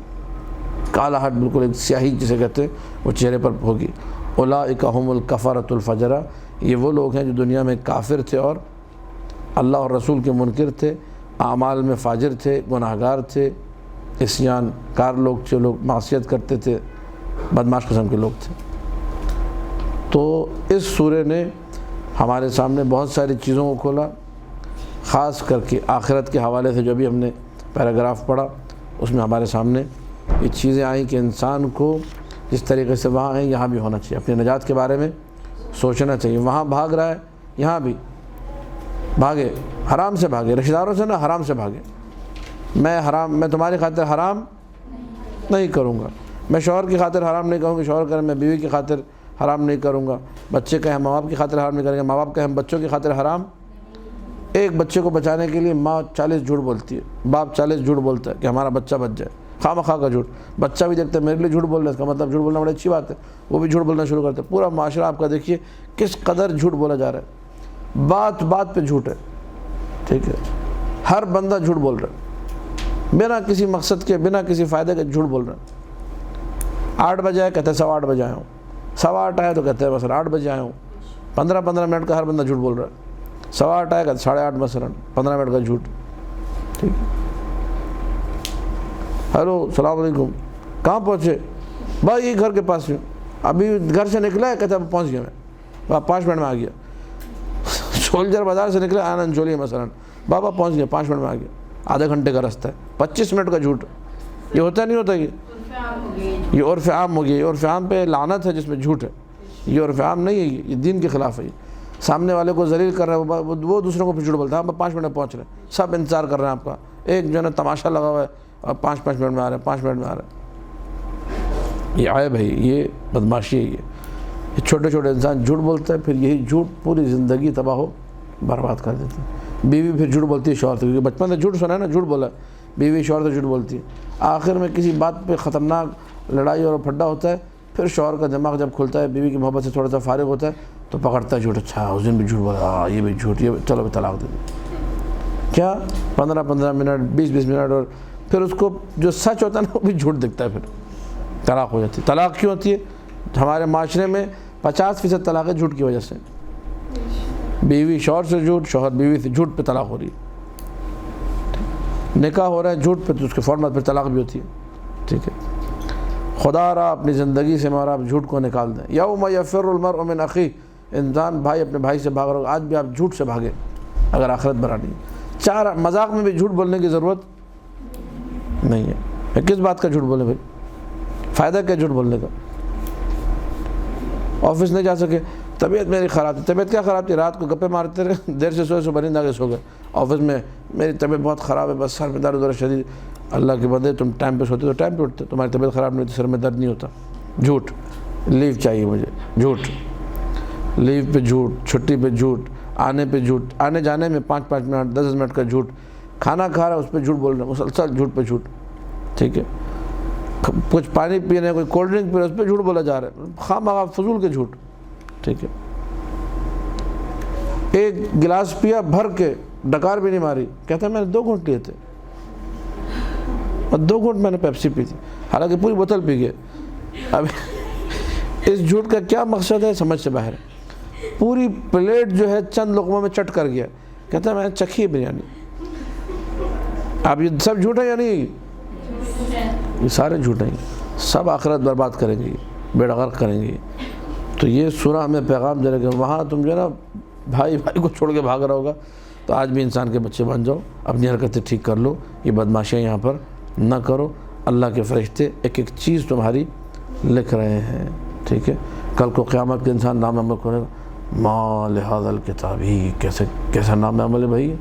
کالا ہٹ، بالکل ایک سیاہی جسے کہتے ہیں وہ چہرے پر ہوگی. اولئک هم الکفرۃ الفجرہ، یہ وہ لوگ ہیں جو دنیا میں کافر تھے اور اللہ اور رسول کے منکر تھے، اعمال میں فاجر تھے، گناہگار تھے، عصیان کار لوگ تھے، لوگ معصیت کرتے تھے، بدمعاش قسم کے لوگ تھے. تو اس سورے نے ہمارے سامنے بہت ساری چیزوں کو کھولا، خاص کر کے آخرت کے حوالے سے جو بھی ہم نے پیراگراف پڑھا اس میں ہمارے سامنے یہ چیزیں آئیں کہ انسان کو جس طریقے سے وہاں ہیں یہاں بھی ہونا چاہیے، اپنی نجات کے بارے میں سوچنا چاہیے. وہاں بھاگ رہا ہے، یہاں بھی بھاگے، حرام سے بھاگے، رشتہ داروں سے نہ، حرام سے بھاگے. میں تمہاری خاطر حرام نہیں کروں گا، میں شوہر کی خاطر حرام نہیں کروں گا، شوہر کریں، میں بیوی کی خاطر حرام نہیں کروں گا، بچے کہیں ماں باپ کی خاطر حرام نہیں کریں گے، ماں باپ کہیں بچوں کی خاطر حرام. ایک بچے کو بچانے کے لیے ماں 40 جھوٹ بولتی ہے، باپ 40 جھوٹ بولتا ہے کہ ہمارا بچہ بچ جائے، خواہ مخواہ کا جھوٹ. بچہ بھی دیکھتا ہے میرے لیے جھوٹ بول رہا ہے، اس کا مطلب جھوٹ بولنا بڑی اچھی بات ہے، وہ بھی جھوٹ بولنا شروع کرتا ہے. پورا معاشرہ آپ کا دیکھیے کس قدر جھوٹ بولا جا رہا ہے، بات بات پہ جھوٹ ہے. ٹھیک ہے، ہر بندہ جھوٹ بول رہا ہے، بنا کسی مقصد کے، بنا کسی فائدے کے جھوٹ بول رہا ہے. 8 بجے آئے کہتے ہیں 8:15 بجے آیا ہوں، 8:15 آئے تو کہتے ہیں مثلا 8 بجے آیا ہوں. 15 منٹ کا ہر بندہ جھوٹ بول رہا ہے. 8:15 آئے کہتے 8:30 مثلا 15 منٹ کا جھوٹ. ٹھیک ہے، ہیلو السلام علیکم، کہاں پہنچے؟ بھائی یہ گھر کے پاس ہوں، ابھی گھر سے نکلا ہے، کہتا ہے پہنچ گیا، میں 5 منٹ میں آ گیا. سولجر بازار سے نکلا آنند چولی مثلا، بابا پہنچ گیا 5 منٹ میں آ گیا. آدھے گھنٹے کا رستہ ہے، 25 منٹ کا جھوٹ. یہ ہوتا نہیں ہوتا، یہ عرف عام ہو گیا. یہ عرف عام پہ لعنت ہے جس میں جھوٹ ہے. یہ عرف عام نہیں ہے، یہ دین کے خلاف ہے. سامنے والے کو ذلیل کر رہا ہے، وہ دوسروں کو پھر جھوٹ بولتا ہے. ہم 5 منٹ میں پہنچ رہے ہیں، سب انتظار کر رہے ہیں آپ کا. ایک جو ہے نا تماشا لگا ہوا ہے، اور 5 منٹ میں آ رہے ہیں، 5 منٹ میں آ رہے ہیں. یہ عیب ہے، یہ بدماشی ہے. یہ چھوٹے چھوٹے انسان جھوٹ بولتا ہے، پھر یہی جھوٹ پوری زندگی تباہ ہو برباد کر دیتے ہیں. بیوی پھر جھوٹ بولتی ہے شوہر سے، کیونکہ بچپن سے جھوٹ سنا ہے نا، جھوٹ بولا ہے. بیوی شوہر سے جھوٹ بولتی ہے، آخر میں کسی بات پہ خطرناک لڑائی اور پھڈا ہوتا ہے. پھر شوہر کا دماغ جب کھلتا ہے، بیوی کی محبت سے تھوڑا سا فارغ ہوتا ہے، تو پکڑتا ہے جھوٹ، اچھا اس دن بھی جھوٹ بولا، ہاں یہ بھی جھوٹ، یہ چلو بھی طلاق دے دیں۔ کیا 15 منٹ 20 منٹ، اور پھر اس کو جو سچ ہوتا ہے نا وہ بھی جھوٹ دکھتا ہے، پھر طلاق ہو جاتی ہے۔ طلاق کیوں ہوتی ہے؟ ہمارے معاشرے میں 50% طلاقیں جھوٹ کی وجہ سے، بیوی شوہر سے جھوٹ، شوہر بیوی سے جھوٹ پہ طلاق ہو رہی ہے، نکاح ہو رہا ہے جھوٹ پہ، تو اس کے فوراً بعد پھر طلاق بھی ہوتی ہے۔ ٹھیک ہے، خدا را اپنی زندگی سے ہمارا آپ جھوٹ کو نکال دیں۔ یوم یفر المرء من اخیہ، انسان بھائی اپنے بھائی سے بھاگ رہا ہوگا، آج بھی آپ جھوٹ سے بھاگیں اگر آخرت برانی ہے۔ چار مذاق میں بھی جھوٹ بولنے کی ضرورت نہیں ہے، کس بات کا جھوٹ بولے بھائی؟ فائدہ کیا جھوٹ بولنے کا؟ آفس نہیں جا سکے، طبیعت میری خراب تھی، طبیعت کیا خراب تھی؟ رات کو گپے مارتے رہے، دیر سے سوئے، صبح نیند آ کے سو گئے۔ آفس میں میری طبیعت بہت خراب ہے، بس سر میں درد ہو رہا ہے شدید۔ اللہ کے بندے تم ٹائم پہ سوتے تو ٹائم پہ اٹھتے، تمہاری طبیعت خراب نہیں ہوتی، سر میں درد نہیں ہوتا، جھوٹ۔ لیو چاہیے مجھے، جھوٹ۔ لیو پہ جھوٹ، چھٹی پہ جھوٹ، آنے پہ جھوٹ، آنے جانے میں 5 منٹ 10 منٹ کا جھوٹ، کھانا کھا رہا ہے اس پہ جھوٹ بول رہے ہیں، مسلسل جھوٹ پہ جھوٹ۔ ٹھیک ہے، کچھ پانی پینے، کوئی کولڈ ڈرنک پی رہا ہے، اس پہ جھوٹ بولا جا رہا ہے، خواہ مخواہ فضول کے جھوٹ۔ ٹھیک ہے، ایک گلاس پیا بھر کے، ڈکار بھی نہیں ماری، کہتا ہے میں نے 2 گھونٹ لیے تھے اور 2 گھونٹ میں نے پیپسی پی تھی، حالانکہ پوری بوتل پی گئے۔ اب اس جھوٹ کا کیا مقصد ہے؟ سمجھ سے باہر ہے۔ پوری پلیٹ جو ہے چند لقموں میں چٹ کر گیا، کہتا ہے میں نے چکھی ہے بریانی۔ اب یہ سب جھوٹ ہے یا نہیں؟ یہ سارے جھوٹ ہیں، سب آخرت برباد کریں گے، بیڑا غرق کریں گے۔ تو یہ سورہ ہمیں پیغام دے رہے کہ وہاں تم جو ہے نا بھائی کو چھوڑ کے بھاگ رہا ہوگا، تو آج بھی انسان کے بچے بن جاؤ، اپنی حرکتیں ٹھیک کر لو، یہ بدماشیاں یہاں پر نہ کرو۔ اللہ کے فرشتے ایک ایک چیز تمہاری لکھ رہے ہیں۔ ٹھیک ہے، کل کو قیامت کے انسان نام عمل کرے گا، ما لہذا الکتاب، ہی کیسا نام عمل ہے بھائی؟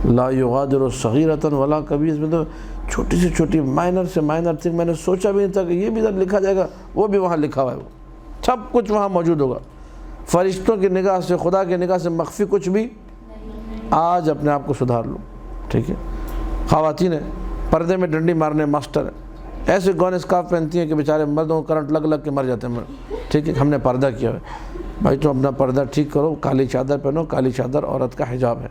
لا یغادر صغیرۃ ولا کبیرۃ، اس میں تو چھوٹی سے چھوٹی مائنر سے مائنر تھنگ میں نے سوچا بھی نہیں تھا کہ یہ بھی ادھر لکھا جائے گا، وہ بھی وہاں لکھا ہوا ہے، وہ سب کچھ وہاں موجود ہوگا۔ فرشتوں کی نگاہ سے، خدا کی نگاہ سے مخفی کچھ بھی۔ آج اپنے آپ کو سدھار لو۔ ٹھیک ہے، خواتین ہیں پردے میں ڈنڈی مارنے ماسٹر ہیں، ایسے گون اسکارف پہنتی ہیں کہ بیچارے مردوں کو کرنٹ لگ کے مر جاتے ہیں۔ ٹھیک ہے، ہم نے پردہ کیا ہے، بھائی تو اپنا پردہ ٹھیک کرو، کالی چادر پہنو، کالی چادر عورت کا حجاب ہے۔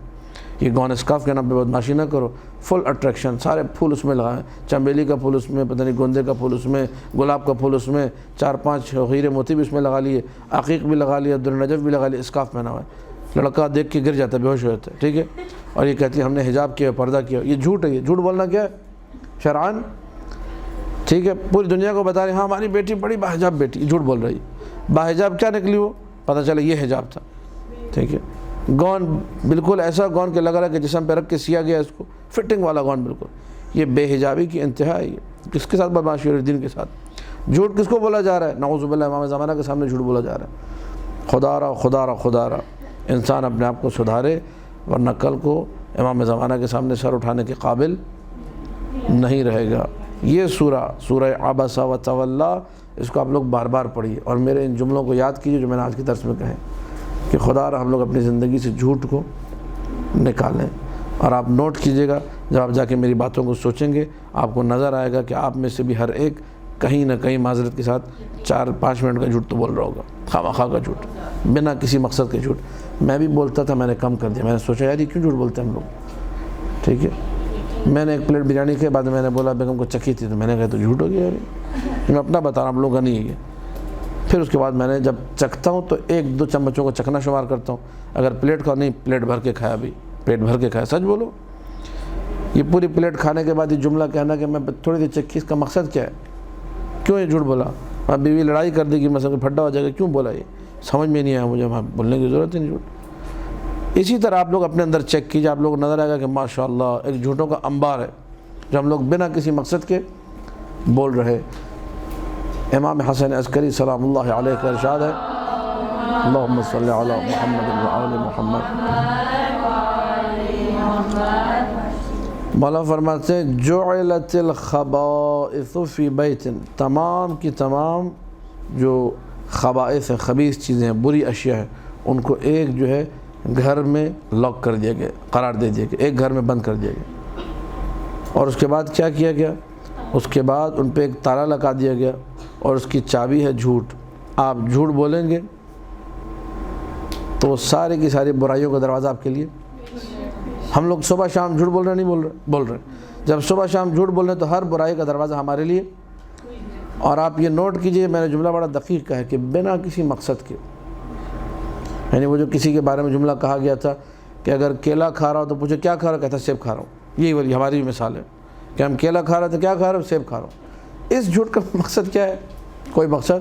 یہ گون اسکارف کے نام پہ بدماشی نہ کرو، فل اٹریکشن، سارے پھول اس میں لگائیں، چنبیلی کا پھول اس میں، پتہ نہیں گوندے کا پھول اس میں، گلاب کا پھول اس میں، 4-5 ہیرے موتی بھی اس میں لگا لیے، عقیق بھی لگا لیا، درنجف بھی لگا لیا، اسکارف پہنا ہوا ہے، لڑکا دیکھ کے گر جاتا ہے، بے ہوش ہو جاتا ہے۔ ٹھیک ہے، اور یہ کہتی ہے ہم نے حجاب کیا، پردہ کیا۔ یہ جھوٹ ہے، یہ جھوٹ بولنا کیا ہے شرعاً؟ ٹھیک ہے، پوری دنیا کو بتا رہے ہاں ہماری بیٹی بڑی باحجاب بیٹی، یہ جھوٹ بول رہی ہے۔ باحجاب کیا نکلی؟ وہ پتہ چلا یہ حجاب تھا۔ ٹھیک ہے، گون بالکل ایسا گون کہ لگ رہا ہے کہ جسم پہ رکھ کے سیا گیا، اس کو فٹنگ والا گون بالکل۔ یہ بے حجابی کی انتہا ہے۔ یہ کس کے ساتھ بدماشی ہو رہی ہے؟ دین کے ساتھ۔ جھوٹ کس کو بولا جا رہا ہے؟ نعوذ باللہ، امام زمانہ کے سامنے جھوٹ بولا جا رہا ہے۔ خدا را خدا را خدا را، انسان اپنے آپ کو سدھارے، ورنہ کل کو امام زمانہ کے سامنے سر اٹھانے کے قابل نہیں رہے گا۔ یہ سورہ عبس و تولی، اس کو آپ لوگ بار بار پڑھیے، اور میرے ان جملوں کو یاد کیجیے جو میں نے آج کے درس میں کہے کہ خدا را ہم لوگ اپنی زندگی سے جھوٹ کو نکالیں۔ اور آپ نوٹ کیجئے گا، جب آپ جا کے میری باتوں کو سوچیں گے، آپ کو نظر آئے گا کہ آپ میں سے بھی ہر ایک کہیں نہ کہیں معذرت کے ساتھ 4-5 منٹ کا جھوٹ تو بول رہا ہوگا، خواہ کا جھوٹ، بنا کسی مقصد کے جھوٹ۔ میں بھی بولتا تھا، میں نے کم کر دیا، میں نے سوچا یار یہ کیوں جھوٹ بولتے ہیں ہم لوگ۔ ٹھیک ہے، میں نے 1 پلیٹ بریانی کے بعد میں نے بولا بیگم کو چکھی تھی، تو میں نے کہا تو جھوٹ ہو گیا یار، میں اپنا بتا رہا ہوں، ہم لوگ کا نہیں ہے یہ۔ پھر اس کے بعد میں نے جب چکھتا ہوں تو 1-2 چمچوں کو چکھنا شمار کرتا ہوں، اگر پلیٹ کا نہیں، پلیٹ بھر کے کھایا بھی، پیٹ بھر کے کھایا۔ سچ بولو، یہ پوری پلیٹ کھانے کے بعد یہ جملہ کہنا کہ میں تھوڑی سی چکھی، اس کا مقصد کیا ہے؟ کیوں یہ جھوٹ بولا؟ اور بیوی لڑائی کر دے گی، مثلا پھڈا ہو جائے گا، کیوں بولا؟ یہ سمجھ میں نہیں آیا مجھے، وہاں بولنے کی ضرورت ہی نہیں جھوٹ۔ اسی طرح آپ لوگ اپنے اندر چیک کیجیے، آپ لوگ نظر آئے گا کہ ماشاءاللہ ایک جھوٹوں کا انبار ہے جو ہم لوگ بنا کسی مقصد کے بول رہے۔ امام حسن عسکری سلام اللہ علیہ کا ارشاد ہے، اللہم صلی علی محمد و آل محمد۔ مولا فرماتے ہیں جعلت الخبائث فی بیت، تمام کی تمام جو خبائث ہیں، خبیث چیزیں ہیں، بری اشیاء ہیں، ان کو ایک جو ہے گھر میں لاک کر دیا گیا، قرار دے دیا گیا، ایک گھر میں بند کر دیا گیا۔ اور اس کے بعد کیا کیا گیا؟ اس کے بعد ان پہ ایک تالا لگا دیا گیا، اور اس کی چابی ہے جھوٹ۔ آپ جھوٹ بولیں گے تو وہ ساری کی ساری برائیوں کا دروازہ آپ کے لیے. ہم لوگ صبح شام جھوٹ بول رہے ہیں, نہیں بول رہے. جب صبح شام جھوٹ بول رہے ہیں تو ہر برائی کا دروازہ ہمارے لیے. اور آپ یہ نوٹ کیجئے, میں نے جملہ بڑا دقیق کہا ہے کہ بنا کسی مقصد کے, یعنی وہ جو کسی کے بارے میں جملہ کہا گیا تھا کہ اگر کیلا کھا رہا ہو تو پوچھے کیا کھا رہا ہو, کہتا سیب کھا رہا ہوں. یہی والی ہماری بھی مثال ہے کہ ہم کیلا کھا رہے ہیں تو کیا کھا رہے ہو, سیب کھا رہا ہوں. اس جھوٹ کا مقصد کیا ہے؟ کوئی مقصد.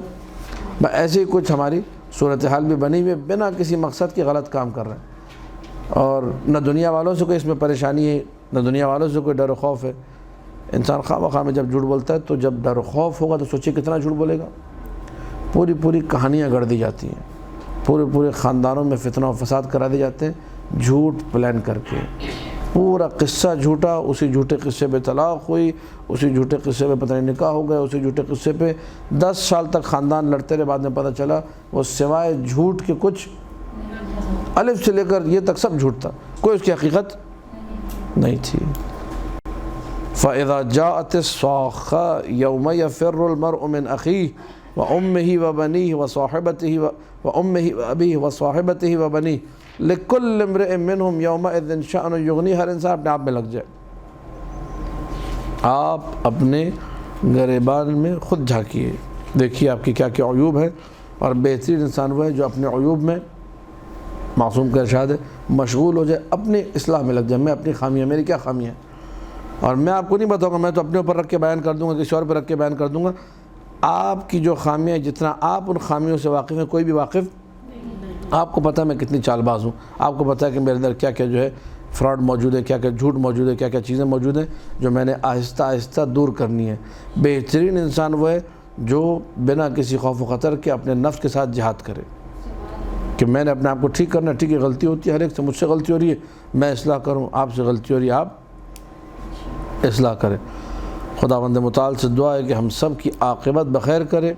ایسے ہی کچھ ہماری صورتحال بھی بنی ہوئی ہے, بنا کسی مقصد کے غلط کام کر رہے ہیں. اور نہ دنیا والوں سے کوئی اس میں پریشانی ہے, نہ دنیا والوں سے کوئی ڈر و خوف ہے. انسان خواہ مخواہ میں جب جھوٹ بولتا ہے تو جب ڈر و خوف ہوگا تو سوچے کتنا جھوٹ بولے گا. پوری کہانیاں گڑھ دی جاتی ہیں, پورے خاندانوں میں فتنہ و فساد کرا دیے جاتے ہیں جھوٹ پلان کر کے. پورا قصہ جھوٹا, اسی جھوٹے قصے پہ طلاق ہوئی, اسی جھوٹے قصے پہ پتہ نہیں نکاح ہو گیا, اسی جھوٹے قصے پہ 10 سال تک خاندان لڑتے رہے. بعد میں پتہ چلا وہ سوائے جھوٹ کے کچھ الف سے لے کر یہ تک سب جھوٹ تھا, کوئی اس کی حقیقت نہیں تھی. فَإِذَا جَاءَتِ الصَّاخَّةُ يَوْمَ يَفِرُّ الْمَرْءُ مِنْ أَخِيهِ وَأُمِّهِ وَبَنِيهِ وَصَاحِبَتِهِ وَبَنِيهِ لِكُلِّ امْرِئٍ مِّنْهُمْ يَوْمَئِذٍ شَأْنٌ يُغْنِيهِ. ہر انسان اپنے آپ میں لگ جائے. آپ اپنے گریبان میں خود جھانکیے, دیکھیے آپ کی کیا کیا عیوب ہیں. اور بہترین انسان وہ ہے جو اپنے عیوب میں, معصوم کا ارشاد ہے, مشغول ہو جائے, اپنی اصلاح میں لگ جائے. میں اپنی خامیاں, میری کیا خامیاں ہیں, اور میں آپ کو نہیں بتاؤں گا, میں تو اپنے اوپر رکھ کے بیان کر دوں گا, کسی اور پہ رکھ کے بیان کر دوں گا. آپ کی جو خامیاں, جتنا آپ ان خامیوں سے واقف ہیں کوئی بھی واقف. آپ کو پتہ ہے میں کتنی چال باز ہوں, آپ کو پتہ ہے کہ میرے اندر کیا کیا جو ہے فراڈ موجود ہے, کیا کیا جھوٹ موجود ہے, کیا کیا چیزیں موجود ہیں جو میں نے آہستہ آہستہ دور کرنی ہے. بہترین انسان وہ ہے جو بنا کسی خوف و خطر کے اپنے نفس کے ساتھ جہاد کرے کہ میں نے اپنے آپ کو ٹھیک کرنا. ٹھیک ہے, غلطی ہوتی ہے ہر ایک سے, مجھ سے غلطی ہو رہی ہے, میں اصلاح کروں. آپ سے غلطی ہو رہی ہے, آپ اصلاح کریں. خداوند متعال سے دعا ہے کہ ہم سب کی عاقبت بخیر کرے,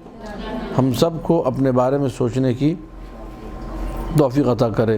ہم سب کو اپنے بارے میں سوچنے کی توفیق عطا کرے.